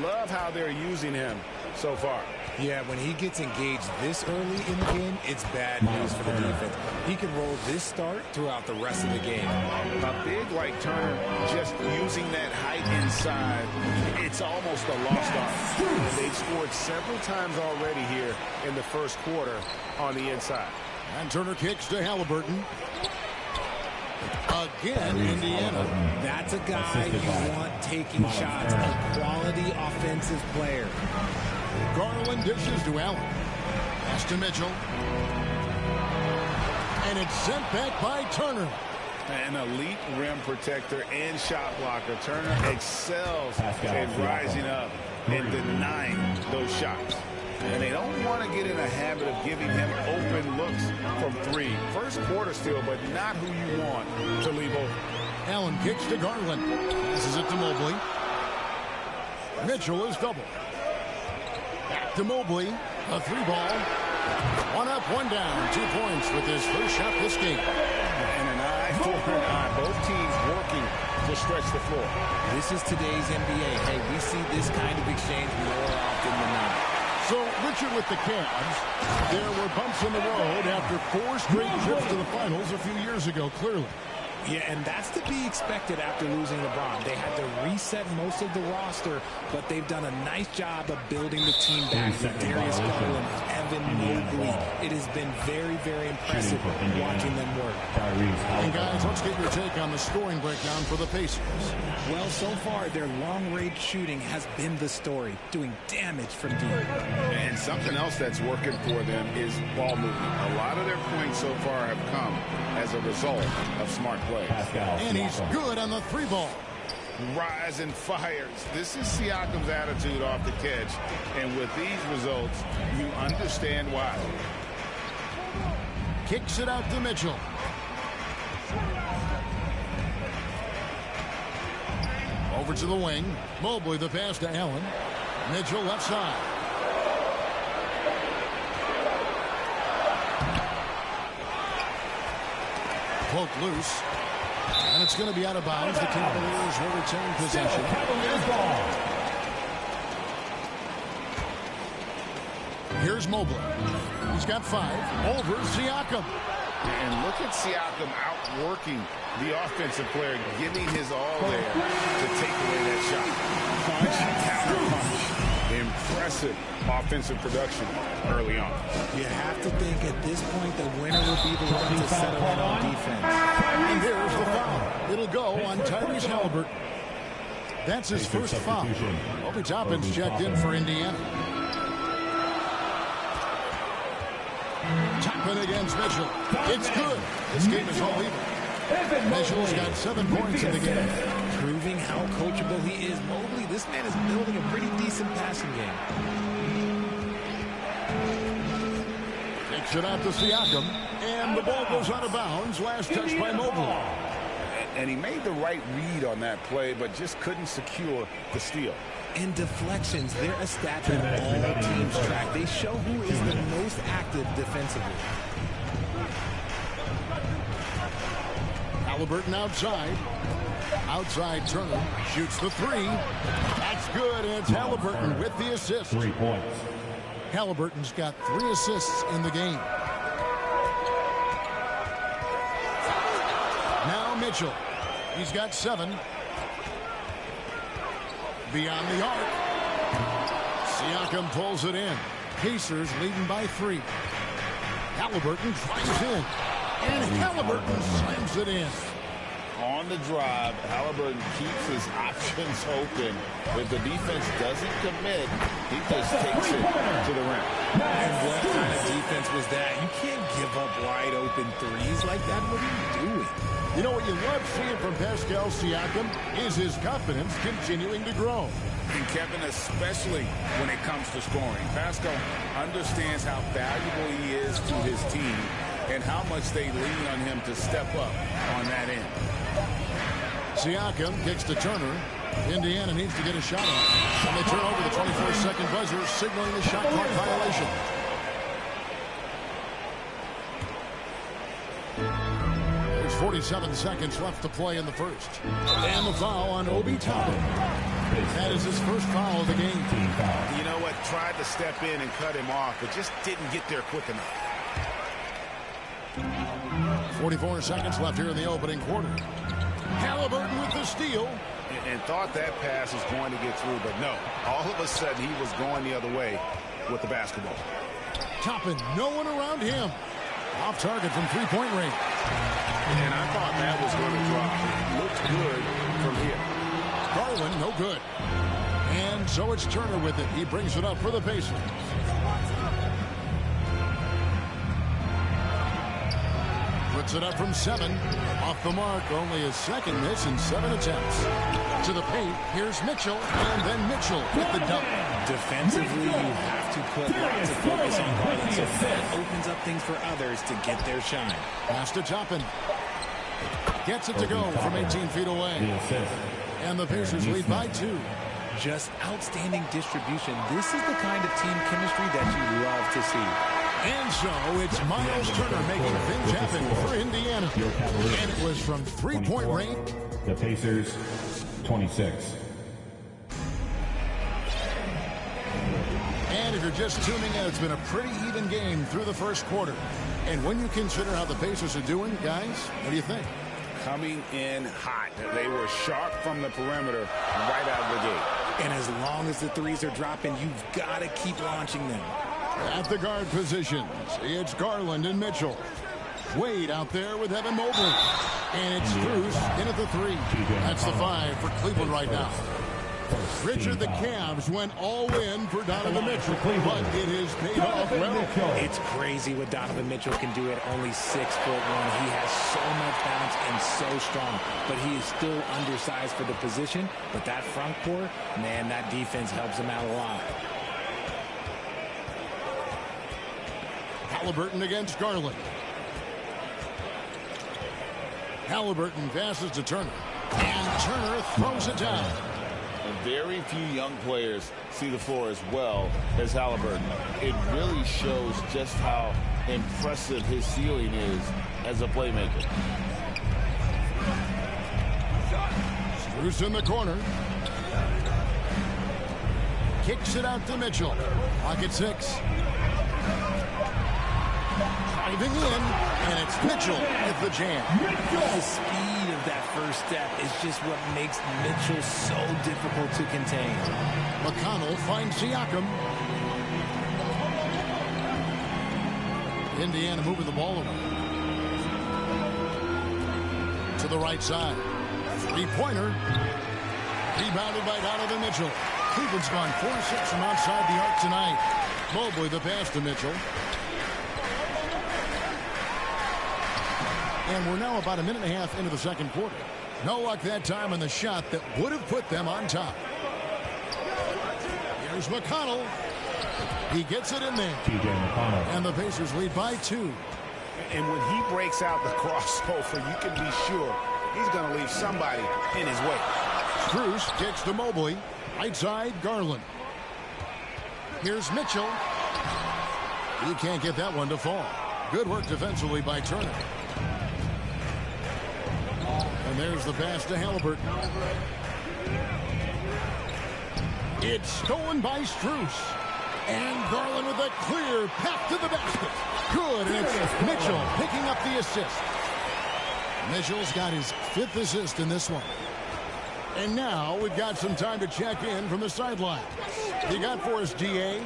Love how they're using him so far. Yeah, when he gets engaged this early in the game, it's bad news for the defense. He can roll this start throughout the rest of the game. A big like Turner, just using that height inside, it's almost a lost art. They've scored several times already here in the first quarter on the inside. And Turner kicks to Halliburton. Again, Indiana. That's a guy you want taking shots, a quality offensive player. Garland dishes to Allen. Pass to Mitchell. And it's sent back by Turner. An elite rim protector and shot blocker. Turner excels in rising up and denying those shots. And they don't want to get in a habit of giving him open looks from three. First quarter still, but not who you want to leave open. Allen kicks to Garland. Passes it to Mobley. Mitchell is double. Back to Mobley. A three ball. One up, one down. 2 points with his first shot this game. And an eye for an eye. Both teams working to stretch the floor. This is today's NBA. Hey, we see this kind of exchange more often than not. So, Richard, with the Cavs, there were bumps in the road after 4 straight trips to the finals a few years ago, clearly. Yeah, and that's to be expected after losing LeBron. They had to reset most of the roster, but they've done a nice job of building the team back with Darius Garland and Evan Mobley. It has been very, very impressive watching them work. And guys, let's get your take on the scoring breakdown for the Pacers. Well, so far, their long-range shooting has been the story, doing damage from deep. And something else that's working for them is ball movement. A lot of their points so far have come as a result of smart plays. And he's good on the 3-ball. Rise and fires. This is Siakam's attitude off the catch. And with these results, you understand why. Kicks it out to Mitchell. Over to the wing. Mobley the pass to Allen. Mitchell left side. Poke loose. And it's going to be out of bounds. The Cavaliers will retain possession. Here's Mobley. He's got 5. Over Siakam. And look at Siakam outworking the offensive player, giving his all there to take away that shot. Punch, counter punch. Impressive offensive production early on. You have to think at this point the winner will be the one to settle in on defense. And here's the foul. It'll go on Tyrese Halliburton. That's his first foul. Obi Toppin's checked in for Indiana. Toppin against Mitchell. It's good. This game is all even. Mitchell's got 7 points in the game. Proving how coachable he is. Mobley, this man is building a pretty decent passing game. Takes it out to Siakam. And the ball goes out of bounds. Last touch by Mobley. And he made the right read on that play, but just couldn't secure the steal. And deflections, they're a stat that all teams track. They show who is the most active defensively. Halliburton outside. Outside Turner shoots the 3. That's good, and it's Halliburton with the assist. 3 points. Halliburton's got 3 assists in the game. Now Mitchell. He's got 7. Beyond the arc. Siakam pulls it in. Pacers leading by 3. Halliburton drives in. And Halliburton slams it in. On the drive, Halliburton keeps his options open. If the defense doesn't commit, he just takes it to the rim. And what kind of defense was that? You can't give up wide open threes like that. What are you doing? You know what you love seeing from Pascal Siakam is his confidence continuing to grow. And Kevin, especially when it comes to scoring. Pascal understands how valuable he is to his team and how much they lean on him to step up on that end. Siakam kicks to Turner. Indiana needs to get a shot on. And they turn over the 24-second buzzer, signaling the shot clock violation. There's 47 seconds left to play in the first. And the foul on Obi Toppin. That is his first foul of the game. You know what? Tried to step in and cut him off, but just didn't get there quick enough. 44 seconds left here in the opening quarter. Halliburton with the steal. And thought that pass was going to get through, but no. All of a sudden, he was going the other way with the basketball. Toppin, no one around him. Off target from three-point range. And I thought that was going to drop. Looked good from here. Garland, no good. And so it's Turner with it. He brings it up for the Pacers. Puts it up from 7. Off the mark, only his second miss in 7 attempts. To the paint, here's Mitchell, and then Mitchell with the dunk. Defensively, you have to put lots of focus on Garland, so that opens up things for others to get their shine. Pass to Toppin. Gets it to go from 18 feet away. And the Pacers lead by 2. Just outstanding distribution. This is the kind of team chemistry that you love to see. And so it's Miles Turner making things happen for Indiana. And it was from three-point range. The Pacers, 26. And if you're just tuning in, it's been a pretty even game through the first quarter. And when you consider how the Pacers are doing, guys, what do you think? coming in hot. They were sharp from the perimeter right out of the gate. And as long as the threes are dropping, you've got to keep launching them. At the guard positions, it's Garland and Mitchell. Wade out there with Evan Mobley. And it's Cruz in at the 3. That's the 5 for Cleveland right now. Richard, the Cavs went all in for Donovan Mitchell, but it has paid off well. It's crazy what Donovan Mitchell can do at only 6'1". He has so much bounce and so strong, but he is still undersized for the position. But that front court, man, that defense helps him out a lot. Halliburton against Garland. Halliburton passes to Turner, and Turner throws it down. And very few young players see the floor as well as Halliburton. It really shows just how impressive his ceiling is as a playmaker. Strus in the corner. Kicks it out to Mitchell. Clock at 6. Driving in, and it's Mitchell with the jam. The speed of that first step is just what makes Mitchell so difficult to contain. McConnell finds Siakam. Indiana moving the ball away. To the right side. Three-pointer. Rebounded by Donovan Mitchell. Cleveland's gone 4-6 from outside the arc tonight. Mobley the pass to Mitchell. And we're now about a minute and a half into the second quarter. No luck that time on the shot that would have put them on top. Here's McConnell. He gets it in there. And the Pacers lead by 2. And when he breaks out the crossover, you can be sure he's going to leave somebody in his way. Strus kicks to Mobley. Right side, Garland. Here's Mitchell. He can't get that one to fall. Good work defensively by Turner. And there's the pass to Halliburton. It's stolen by Strus. And Garland with a clear path to the basket. Good, and it's Mitchell picking up the assist. Mitchell's got his 5th assist in this one. And now we've got some time to check in from the sideline. You got for us, DA?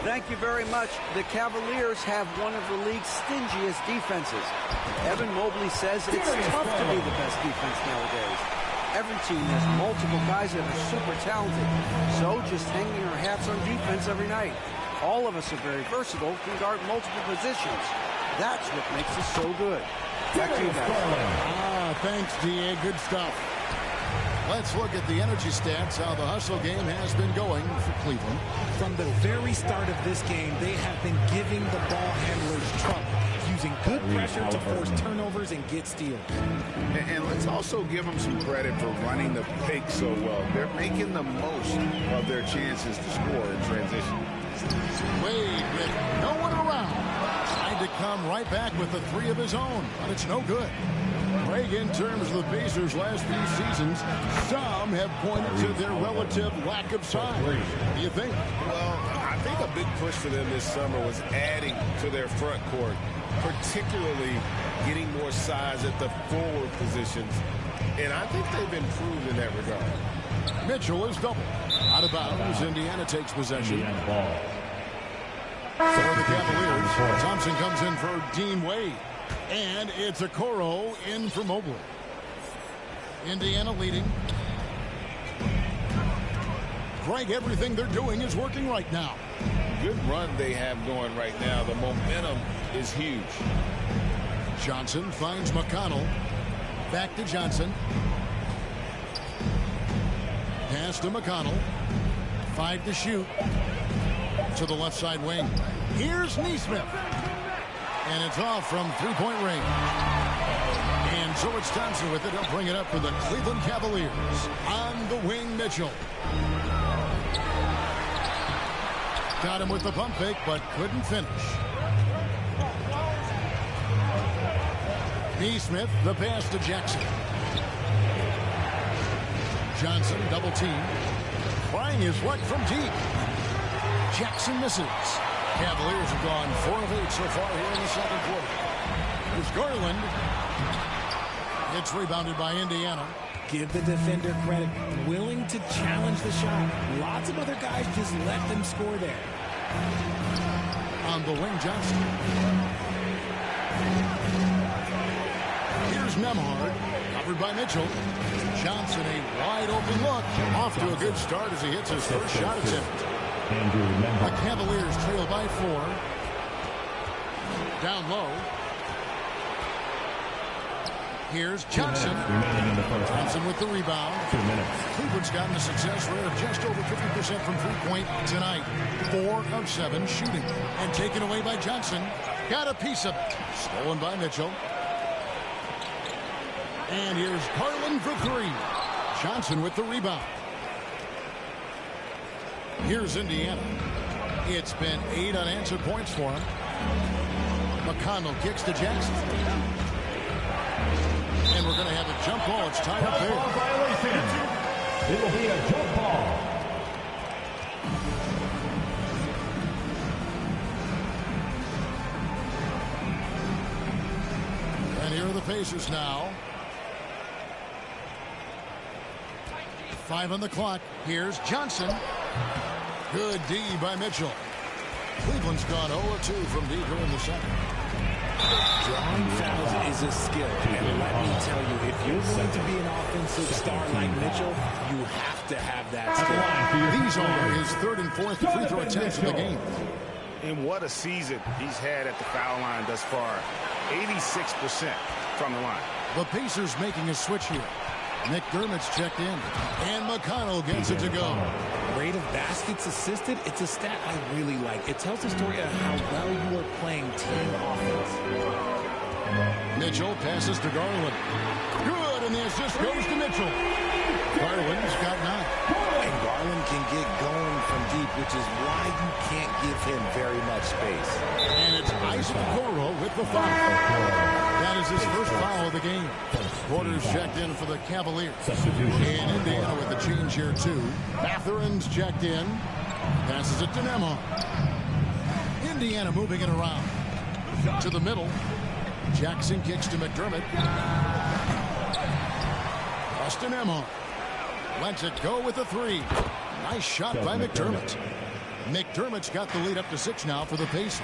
Thank you very much. The Cavaliers have one of the league's stingiest defenses. Evan Mobley says it's tough to be the best defense nowadays. Every team has multiple guys that are super talented. So just hanging our hats on defense every night. All of us are very versatile, can guard multiple positions. That's what makes us so good. Back to you guys. Thanks, DA. Good stuff. Let's look at the energy stats, how the hustle game has been going for Cleveland. From the very start of this game, they have been giving the ball handlers trouble, using good pressure to force turnovers and get steals. And let's also give them some credit for running the pick so well. They're making the most of their chances to score in transition. Wade with no one around. Tried to come right back with the 3 of his own, but it's no good. Greg, in terms of the Pacers' last few seasons, some have pointed to their relative lack of size. What do you think? Well, I think a big push for them this summer was adding to their front court, particularly getting more size at the forward positions. And I think they've improved in that regard. Mitchell is double. Out of bounds, Indiana takes possession. For the Cavaliers, Thompson comes in for Dean Wade. And it's a Okoro in for Mobley. Indiana leading. Greg, everything they're doing is working right now. Good run they have going right now. The momentum is huge. Johnson finds McConnell. Back to Johnson. Pass to McConnell. 5 to shoot. To the left side wing. Here's Nesmith. And it's off from three-point range. And so it's Thompson with it. He'll bring it up for the Cleveland Cavaliers. On the wing, Mitchell. Got him with the pump fake, but couldn't finish. Nesmith, the pass to Jackson. Johnson, double team. Trying his luck from deep. Jackson misses. Cavaliers have gone 4 of 8 so far here in the second quarter. There's Garland. It's rebounded by Indiana. Give the defender credit. Willing to challenge the shot. Lots of other guys just let them score there. On the wing, Johnson. Here's Nembhard. Covered by Mitchell. Johnson, a wide open look. Off to a good start as he hits his first shot attempt. The Cavaliers trail by 4. Down low. Here's Johnson. Johnson with the rebound. 2 minutes. Cleveland's gotten a success rate of just over 50% from three-point tonight. 4 of 7 shooting. And taken away by Johnson. Got a piece of it. Stolen by Mitchell. And here's Garland for 3. Johnson with the rebound. Here's Indiana. It's been 8 unanswered points for him. McConnell kicks to Jackson. And we're going to have a jump ball. It's tied up there. Violation. It will be a jump ball. And here are the Pacers now. 5 on the clock. Here's Johnson. Good D by Mitchell. Cleveland's gone 0-2 from deep here in the second. Drawing fouls is a skill, and let me tell you, if you're going to be an offensive star like Mitchell, you have to have that skill. These are his 3rd and 4th free throw attempts of the game. And what a season he's had at the foul line thus far. 86% from the line. The Pacers making a switch here. McDermott's checked in, and McConnell gets it to go. Rate of baskets assisted, it's a stat I really like. It tells the story of how well you are playing team offense. Mitchell passes to Garland. Good, and the assist goes to Mitchell. Garland's got 9. And Garland can get going from deep, which is why you can't give him very much space. And it's Isaac Okoro with the foul. That is his first foul of the game. Porter's checked in for the Cavaliers. And Indiana with the change here, too. Matherin's checked in. Passes it to Nembhard. Indiana moving it around. To the middle. Jackson kicks to McDermott. Austin Nembhard. Lets it go with a 3. Nice shot by McDermott. McDermott's got the lead up to 6 now for the Pacers.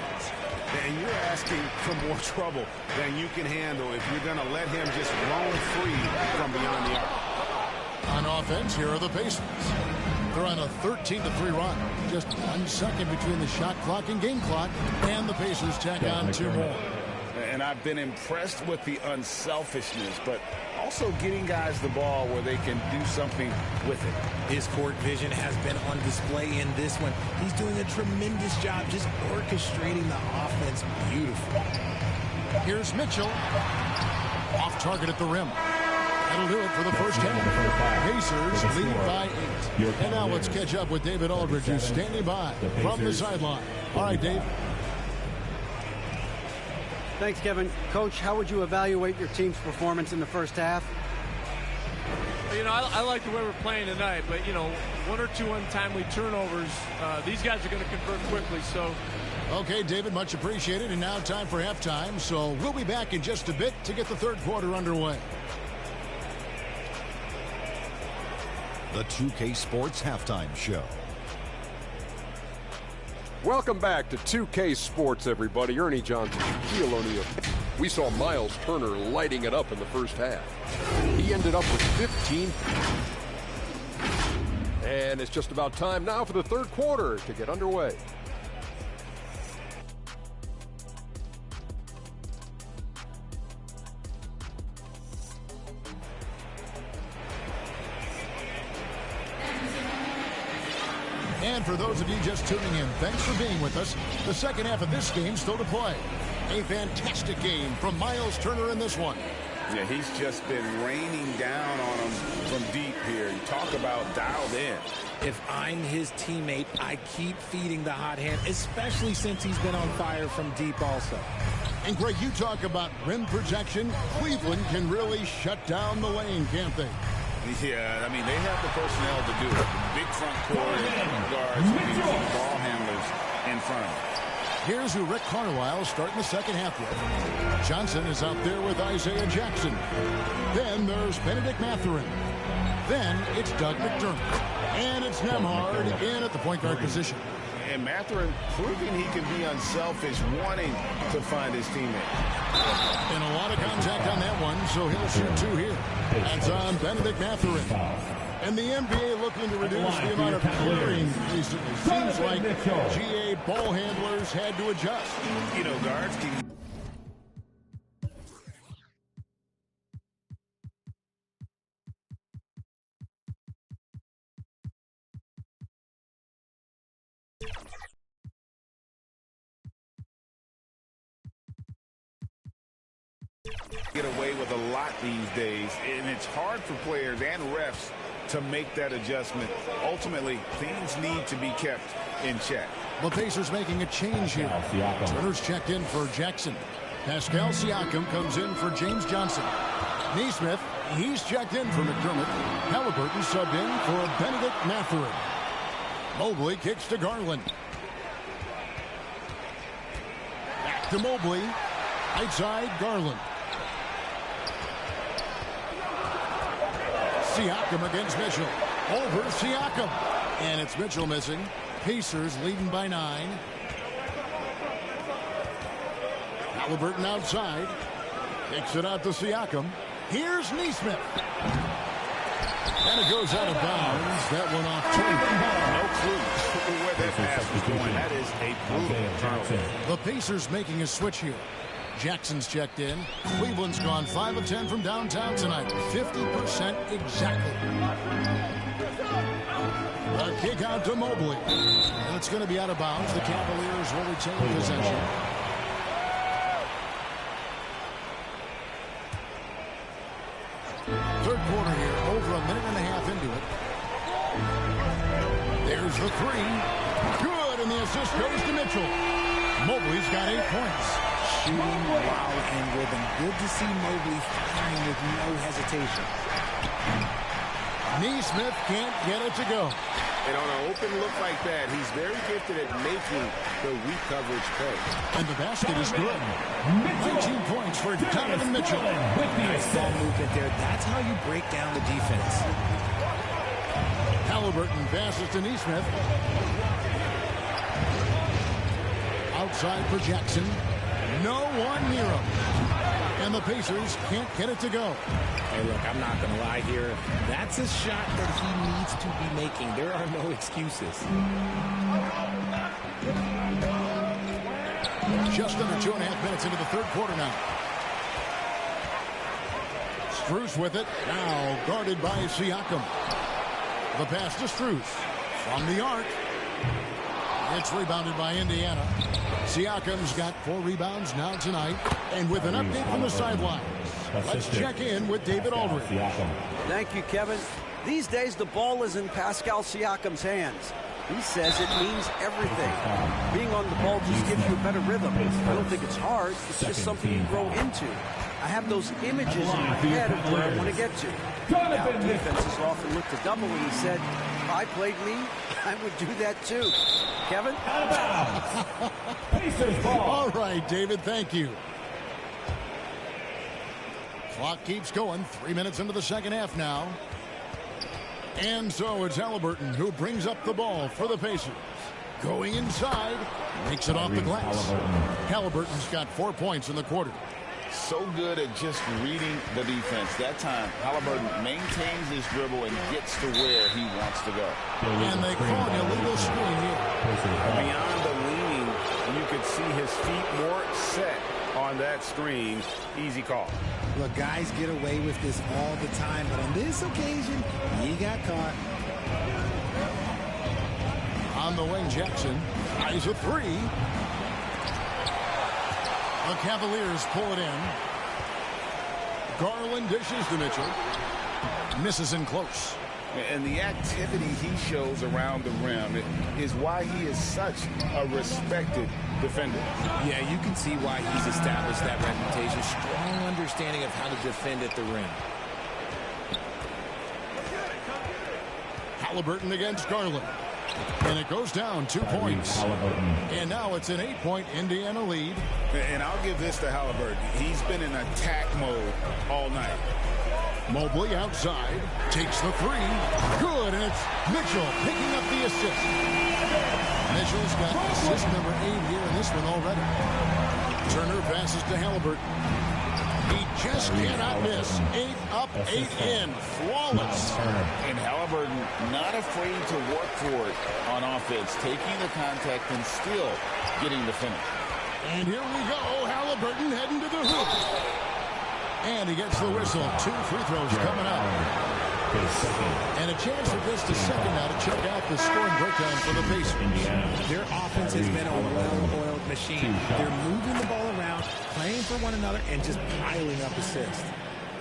And you're asking for more trouble than you can handle if you're going to let him just roam free from beyond the arc. On offense, here are the Pacers. They're on a 13-3 run. Just 1 second between the shot clock and game clock, and the Pacers tack on 2 more. And I've been impressed with the unselfishness, but also getting guys the ball where they can do something with it. His court vision has been on display in this one. He's doing a tremendous job just orchestrating the offense beautifully. Here's Mitchell. Off target at the rim. That'll do it for the first half. Pacers lead by 8. And now let's catch up with David Aldridge, who's standing by from the sideline. All right, Dave. Thanks, Kevin. Coach, how would you evaluate your team's performance in the first half? You know, I like the way we're playing tonight, but, you know, 1 or 2 untimely turnovers. These guys are going to convert quickly, so. Okay, David, much appreciated. And now time for halftime, so we'll be back in just a bit to get the third quarter underway. The 2K Sports Halftime Show. Welcome back to 2K Sports, everybody. Ernie Johnson, Shaquille O'Neal. We saw Miles Turner lighting it up in the first half. He ended up with 15. And it's just about time now for the third quarter to get underway. And for those of you just tuning in, thanks for being with us. The second half of this game still to play. A fantastic game from Miles Turner in this one. Yeah, he's just been raining down on him from deep here. You talk about dialed in. If I'm his teammate, I keep feeding the hot hand, especially since he's been on fire from deep also. And Greg, you talk about rim protection. Cleveland can really shut down the lane, can't they? Yeah, I mean, they have the personnel to do it. Big front court and guards and ball handlers in front of them. Here's who Rick Carlisle starting the second half with. Johnson is out there with Isaiah Jackson. Then there's Benedict Mathurin. Then it's Doug McDermott. And it's Nembhard in at the point guard position. And Mathurin proving he can be unselfish, wanting to find his teammate. And a lot of contact on that one, so he'll shoot two here. That's on Benedict Mathurin. And the NBA looking to reduce the amount of clearing recently. Seems like GA ball handlers had to adjust. You know, guards can... get away with a lot these days, and it's hard for players and refs to make that adjustment. Ultimately, things need to be kept in check. The Pacers making a change here. Turner's checked in for Jackson. Pascal Siakam comes in for James Johnson. Neesmith, he's checked in for McDermott. Halliburton subbed in for Benedict Mathurin. Mobley kicks to Garland. Back to Mobley. Right side, Garland. Siakam against Mitchell. Over Siakam. And it's Mitchell missing. Pacers leading by 9. Halliburton outside. Kicks it out to Siakam. Here's Neesmith. And it goes out of bounds. That one off turn. No clue where that pass was going. That is a brutal turnover. The Pacers making a switch here. Jackson's checked in. Cleveland's gone 5 of 10 from downtown tonight. 50% exactly. A kick out to Mobley. And it's going to be out of bounds. The Cavaliers will retain possession. Third quarter here, over a minute and a half into it. There's the three. Good, and the assist goes to Mitchell. Mobley's got 8 points. Shooting while in rhythm. Good to see Mobley firing with no hesitation. Neesmith can't get it to go. And on an open look like that, he's very gifted at making the weak coverage pay. And the basket is good. 19 points for Donovan Mitchell. Nice ball movement there. That's how you break down the defense. Halliburton passes to Neesmith. Outside for Jackson. No one near him. And the Pacers can't get it to go. Hey, look, I'm not going to lie here. That's a shot that he needs to be making. There are no excuses. Just under 2.5 minutes into the third quarter now. Strus with it. Now guarded by Siakam. The pass to Strus. From the arc. It's rebounded by Indiana. Siakam's got 4 rebounds now tonight. And with an update from the sidelines, let's check in with David Aldridge. Thank you, Kevin. These days, the ball is in Pascal Siakam's hands. He says it means everything. Being on the ball just gives you a better rhythm. I don't think it's hard. It's just something you grow into. I have those images in my head of where I want to get to. Now, defenses often look to double, and he said, if I played me, I would do that too. Kevin? All right, David, thank you. Clock keeps going. 3 minutes into the second half now. And so it's Halliburton who brings up the ball for the Pacers. Going inside, makes it off the glass. Halliburton's got 4 points in the quarter. So good at just reading the defense. That time, Halliburton maintains his dribble and gets to where he wants to go. And they call an illegal screen here. Beyond the leaning, you could see his feet more set on that screen. Easy call. Look, guys get away with this all the time, but on this occasion, he got caught. On the wing, Jackson eyes a three. The Cavaliers pull it in. Garland dishes to Mitchell. Misses in close. And the activity he shows around the rim is why he is such a respected defender. Yeah, you can see why he's established that reputation. Strong understanding of how to defend at the rim. Halliburton against Garland. And it goes down 2 points. And now it's an 8-point Indiana lead. And I'll give this to Halliburton. He's been in attack mode all night. Mobley outside, takes the three. Good, and it's Mitchell picking up the assist. Mitchell's got assist number 8 here in this one already. Turner passes to Halliburton. He just cannot miss. 8 up, 8 in. Flawless. And Halliburton not afraid to work for it on offense, taking the contact and still getting the finish. And here we go. Halliburton heading to the hoop. And he gets the whistle. 2 free throws coming up. And a chance for just a second now to check out the scoring breakdown for the Pacers. Their offense has been a well-oiled machine. They're moving the ball around, playing for one another, and just piling up assists.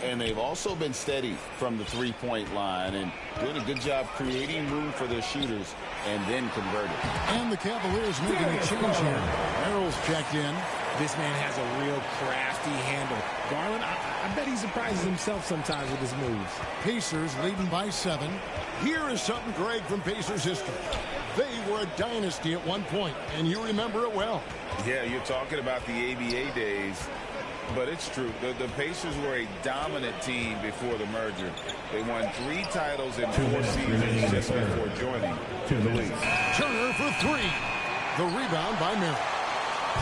And they've also been steady from the three-point line and doing a good job creating room for their shooters and then converting. And the Cavaliers making a change here. Merrill's checked in. This man has a real crafty handle. Garland, I bet he surprises himself sometimes with his moves. Pacers leading by 7. Here is something, Greg, from Pacers history. They were a dynasty at one point, and you remember it well. Yeah, you're talking about the ABA days, but it's true. The Pacers were a dominant team before the merger. They won 3 titles in 4 seasons just before joining the league. Turner for 3. The rebound by Merrill.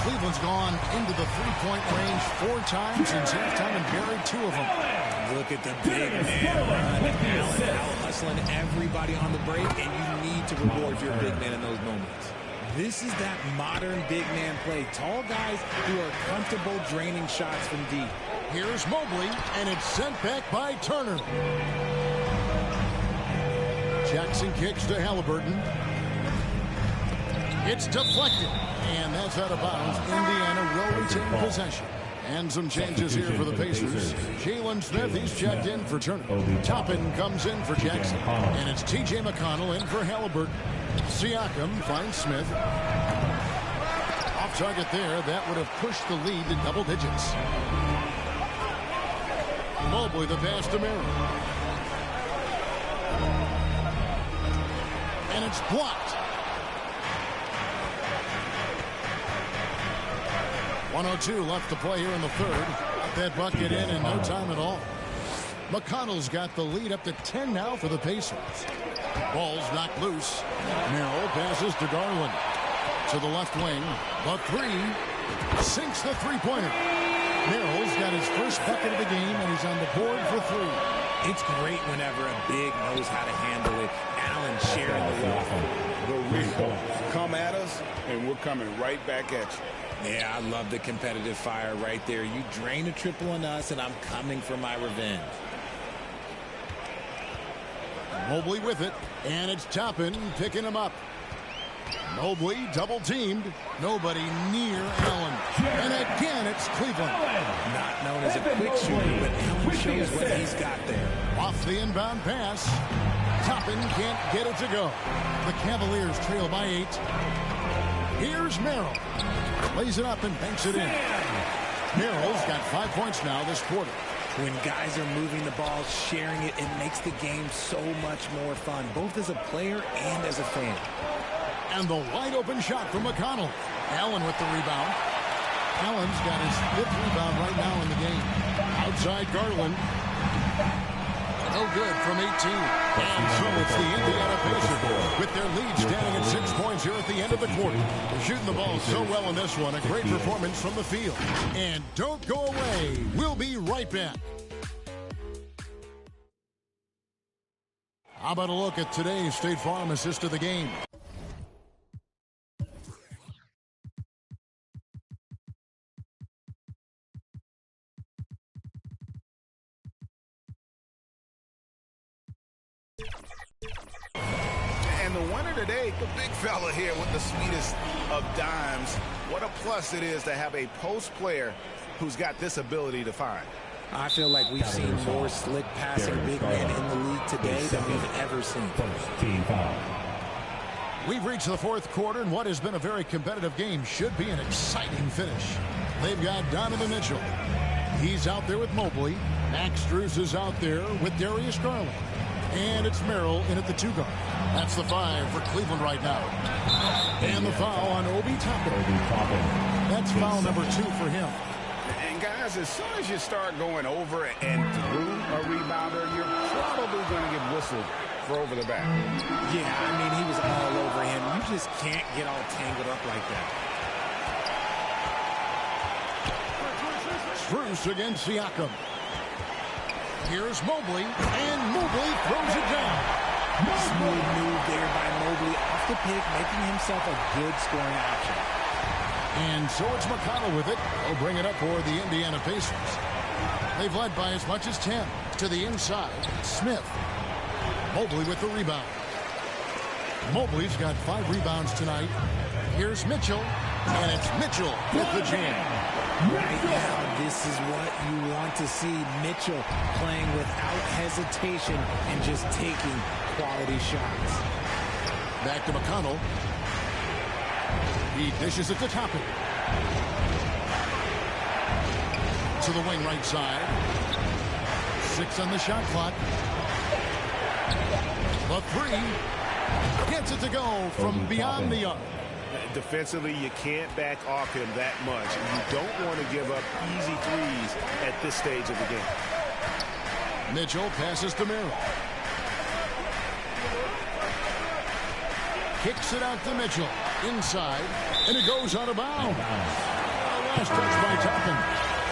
Cleveland's gone into the three-point range 4 times since halftime and buried 2 of them. Look at the big man run. Allen out hustling everybody on the break, and you need to reward your big man in those moments. This is that modern big man play. Tall guys who are comfortable draining shots from deep. Here's Mobley, and it's sent back by Turner. Jackson kicks to Halliburton. It's deflected, and that's out of bounds. Indiana will retain possession. And some changes here for the Pacers. Jalen Smith, he's checked in for Turner. Toppin comes in for Jackson. And it's T.J. McConnell in for Halliburton. Siakam finds Smith. Off target there. That would have pushed the lead to double digits. Mobley, the pass to Merrill. And it's blocked. 1:02 left to play here in the third. Got that bucket in no time at all. McConnell's got the lead up to 10 now for the Pacers. Ball's knocked loose. Merrill passes to Garland. To the left wing. The 3. Sinks the three-pointer. Merrill's got his first bucket of the game, and he's on the board for 3. It's great whenever a big knows how to handle it. Allen sharing the wealth. The rebound. Come at us, and we're coming right back at you. Yeah, I love the competitive fire right there. You drain a triple on us, and I'm coming for my revenge. Mobley with it, and it's Toppin picking him up. Mobley double-teamed. Nobody near Allen. And again, it's Cleveland. Not known as a quick shooter, but Allen shows what he's got there. Off the inbound pass. Toppin can't get it to go. The Cavaliers trail by 8. Here's Merrill. Lays it up and banks it in. Merrill's got 5 points now this quarter. When guys are moving the ball, sharing it, it makes the game so much more fun, both as a player and as a fan. And the wide-open shot from McConnell. Allen with the rebound. Allen's got his 5th rebound right now in the game. Outside Garland. No good from 18. And so it's the Indiana Pacers with their lead standing at 6 points here at the end of the quarter. They're shooting the ball so well in this one. A great performance from the field. And don't go away. We'll be right back. How about a look at today's State Farm assist of the game? And the winner today, the big fella here with the sweetest of dimes. What a plus it is to have a post player who's got this ability to find. I feel like we've seen more slick passing big men in the league today than we've ever seen. We've reached the 4th quarter, and what has been a very competitive game should be an exciting finish. They've got Donovan Mitchell. He's out there with Mobley. Max Strus is out there with Darius Garland. And it's Merrill in at the 2 guard. That's the 5 for Cleveland right now. And the foul on Obi Toppin. That's foul number 2 for him. And guys, as soon as you start going over and through a rebounder, you're probably going to get whistled for over the back. Yeah, I mean, he was all over him. You just can't get all tangled up like that. Strus against Siakam. Here's Mobley, and Mobley throws it down. Smooth move there by Mobley off the pick, making himself a good scoring option. And so it's McConnell with it. He'll bring it up for the Indiana Pacers. They've led by as much as 10. To the inside, Smith. Mobley with the rebound. Mobley's got 5 rebounds tonight. Here's Mitchell, and it's Mitchell with the jam. Right now, this is what you want to see. Mitchell playing without hesitation and just taking quality shots. Back to McConnell. He dishes it to Toppin. To the wing right side. 6 on the shot clock. The 3 gets it to go from beyond the arc. Defensively, you can't back off him that much. You don't want to give up easy threes at this stage of the game. Mitchell passes to Merrill. Kicks it out to Mitchell. Inside, and it goes out of bounds. Last touch by Toppin.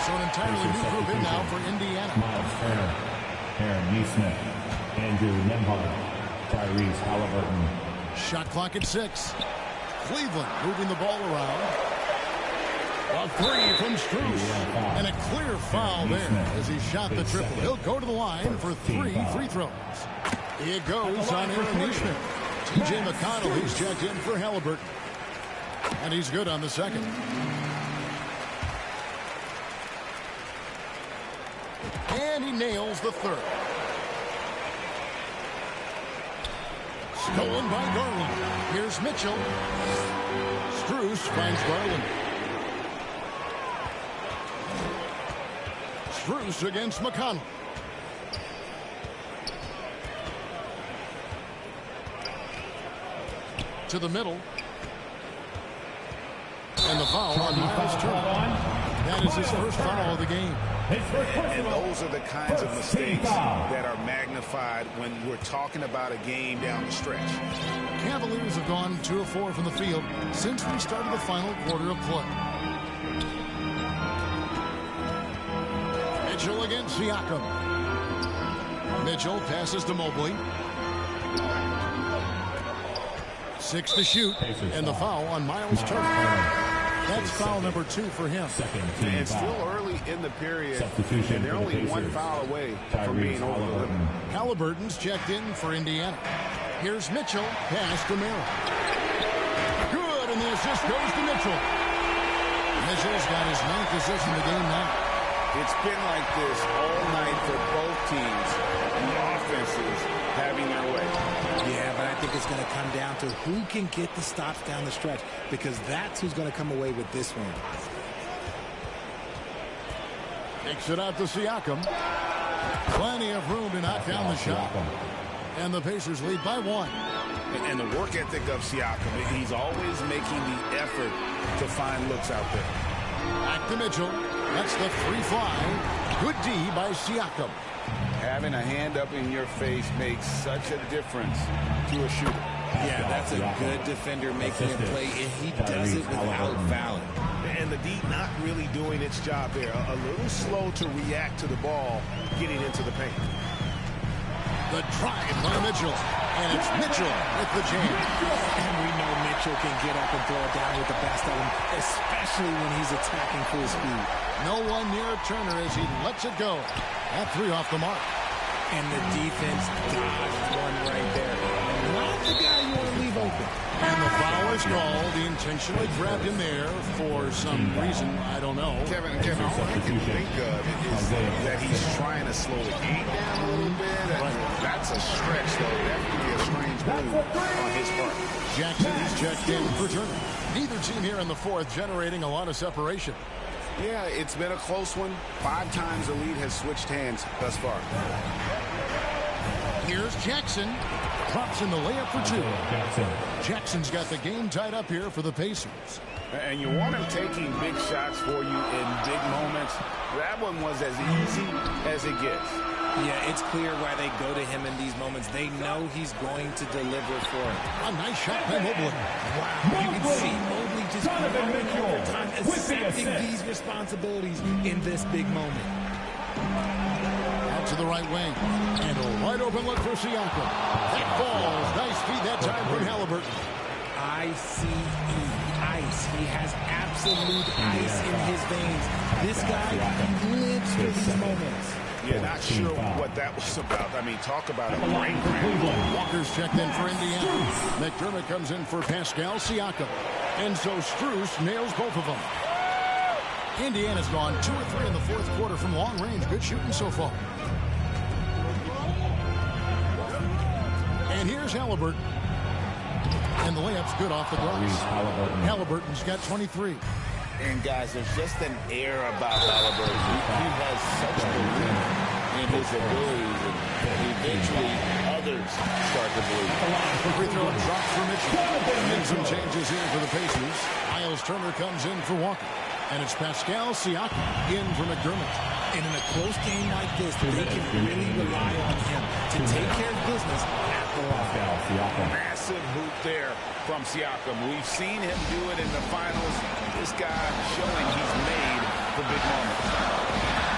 So an entirely new group in now for Indiana. Miles Aaron Neesmith, Andrew Nembhard, Tyrese Halliburton. Shot clock at 6. Cleveland moving the ball around. A 3 from Strus. And a clear foul there as he shot the triple. He'll go to the line for 3 free throws. It goes on Aaron Neesmith. T.J. McConnell, he's checked in for Halliburton. And he's good on the second. And he nails the third. Stolen by Garland. Here's Mitchell. Strus finds Garland. Strus against McConnell. To the middle. And the foul on Miles Turner. That is his first foul of the game. And those are the kinds of mistakes that are magnified when we're talking about a game down the stretch. Cavaliers have gone 2 of 4 from the field since we started the final quarter of play. Mitchell against Siakam. Mitchell passes to Mobley. 6 to shoot, and the foul on Miles Turner. That's foul number 2 for him. And still early in the period, and they're only 1 foul away from being over the limit. Halliburton's checked in for Indiana. Here's Mitchell, pass to Merrill. Good, and the assist goes to Mitchell. Mitchell's got his 9th assist in the game now. It's been like this all night for both teams. The offenses having their way. Yeah, but I think it's going to come down to who can get the stops down the stretch, because that's who's going to come away with this one. Takes it out to Siakam. Plenty of room to knock down the shot. And the Pacers lead by 1. And the work ethic of Siakam, he's always making the effort to find looks out there. Back to Mitchell. That's the 3 fly. Good D by Siakam. Having a hand up in your face makes such a difference to a shooter. Yeah, that's a good defender making it play, and he does it without fouling. And the D not really doing its job there. A little slow to react to the ball getting into the paint. The drive by Mitchell. And it's Mitchell with the jam. And we know Mitchell can get up and throw it down with the best of them, especially when he's attacking full speed. No one near Turner as he lets it go. That 3 off the mark. And the defense dodged one right there. Not the guy you want to leave open. And the foul is called. He intentionally grabbed him there for some reason. I don't know. Kevin, all I can think of is that he's trying to slow the game down a little bit. That's a stretch, though. Definitely a strange move on his part. Jackson is checked in for Turner. Neither team here in the 4th generating a lot of separation. Yeah, it's been a close one. 5 times the lead has switched hands thus far. Here's Jackson. Drops in the layup for two. Jackson's got the game tied up here for the Pacers. And you want him taking big shots for you in big moments. That one was as easy as it gets. Yeah, it's clear why they go to him in these moments. They know he's going to deliver for them. A nice shot by Mobley. Wow, you can see Mobley just growing over time, accepting these responsibilities in this big moment. Out to the right wing. And a wide open look for Siakam. That falls. Nice feed that time from Halliburton. ICE. Ice. He has absolute ice in his veins. This guy lives for these moments. Yeah, not sure what that was about. I mean, talk about a brain cramp. Walker's checked in for Indiana. McDermott comes in for Pascal Siakam. And so Strus nails both of them. Indiana's gone 2 or 3 in the fourth quarter from long range. Good shooting so far. And here's Halliburton. And the layup's good off the glass. Halliburton's got 23. And guys, there's just an air about Halliburton. He has such belief in his abilities, and eventually others start to believe. Free throw drops for Mitchell. And some changes here for the Pacers. Miles Turner comes in for Walker. And it's Pascal Siakam in for McDermott. And in a close game like this, they can really rely on him to take care of business at the line. Massive hoop there from Siakam. We've seen him do it in the finals. This guy showing he's made for big moments.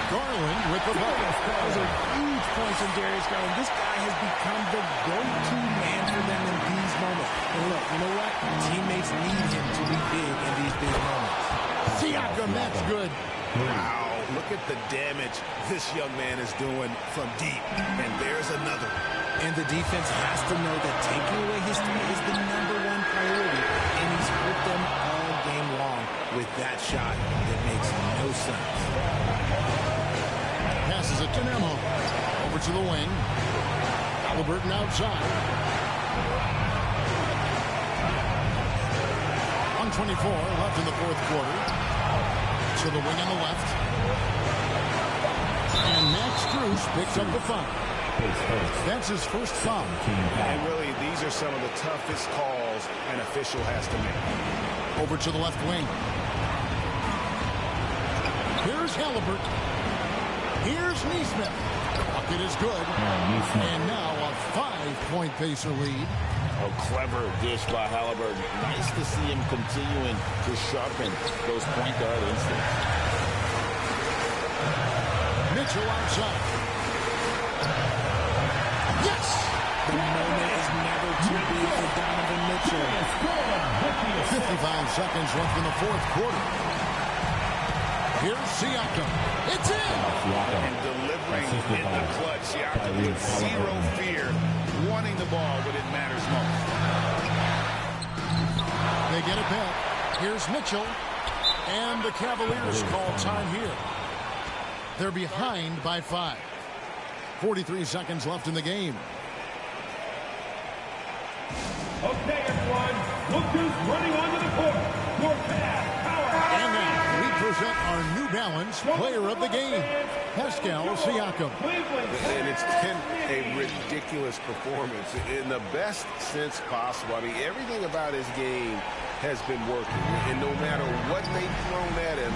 Garland with the ball. Those are huge points from Darius Garland. This guy has become the go-to man for them in these moments. And look, you know what? Teammates need him to be big in these big moments. Siakam, that's good. Wow, look at the damage this young man is doing from deep. And there's another. And the defense has to know that taking away his three is the #1 priority. And he's hurt them all game long with that shot that makes no sense. Passes it to Nemo. Over to the wing. Halliburton outside. 1:24 left in the fourth quarter. To the wing on the left. And Max Strus picks up the foul. That's his first foul. And really, these are some of the toughest calls an official has to make. Over to the left wing. Here's Halliburton. Here's Neesmith. Bucket is good. And now a 5-point Pacer lead. A clever dish by Halliburton. Nice to see him continuing to sharpen those point guard instincts. Mitchell outside. Yes! The moment is never too big for Donovan Mitchell. 55 seconds left in the fourth quarter. Here's Siakam. It's in! And delivering in the clutch. Siakam with zero fear, wanting the ball when it matters most. They get it back. Here's Mitchell. And the Cavaliers call time here. They're behind by 5. 43 seconds left in the game. Okay, everyone. Look who's running onto the court. Your fast power. And now we present our New Balance player of the game, Pascal Siakam. And it's been a ridiculous performance in the best sense possible. I mean, everything about his game has been working. And no matter what they've thrown at him,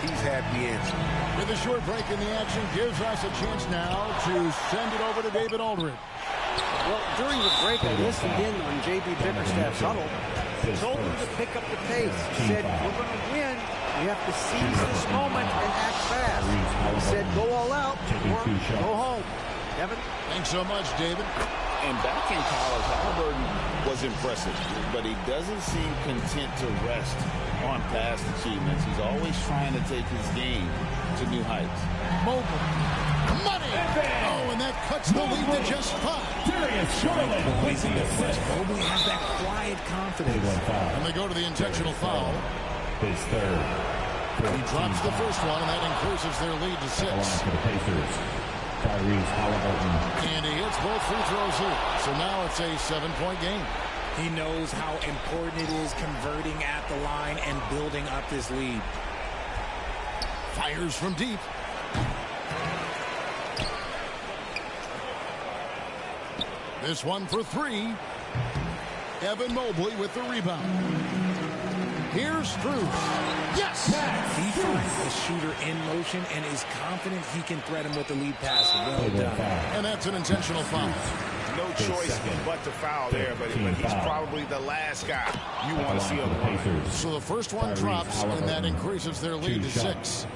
he's had the answer. With a short break in the action, gives us a chance now to send it over to David Aldridge. Well, during the break, I listened in on J.B. Bickerstaff's huddle. He told him to pick up the pace. He said, we're going to win. We have to seize this moment and act fast. He said, go all out or go home. Kevin? Thanks so much, David. And back in college, Halliburton was impressive, but he doesn't seem content to rest on past achievements. He's always trying to take his game to new heights. Mobile. Money! Oh, and that cuts the lead to just 5. Boys in the flesh. Mobley has that quiet confidence. And they go to the intentional foul. His third. He drops the first one, and that increases their lead to 6. For the Pacers, Tyrese Halliburton. And he hits both free throws here. So now it's a 7-point game. He knows how important it is converting at the line and building up this lead. Fires from deep. This one for three. Evan Mobley with the rebound. Here's Strus. Yes! He finds the shooter in motion and is confident he can thread him with the lead pass. Well done. And that's an intentional foul. No choice but to foul there, but he's probably the last guy you want to see on the line. So the first one drops, and that increases their lead to 6.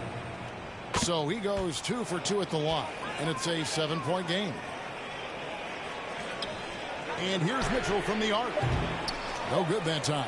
So he goes 2 for 2 at the line, and it's a 7-point game. And here's Mitchell from the arc. No good that time.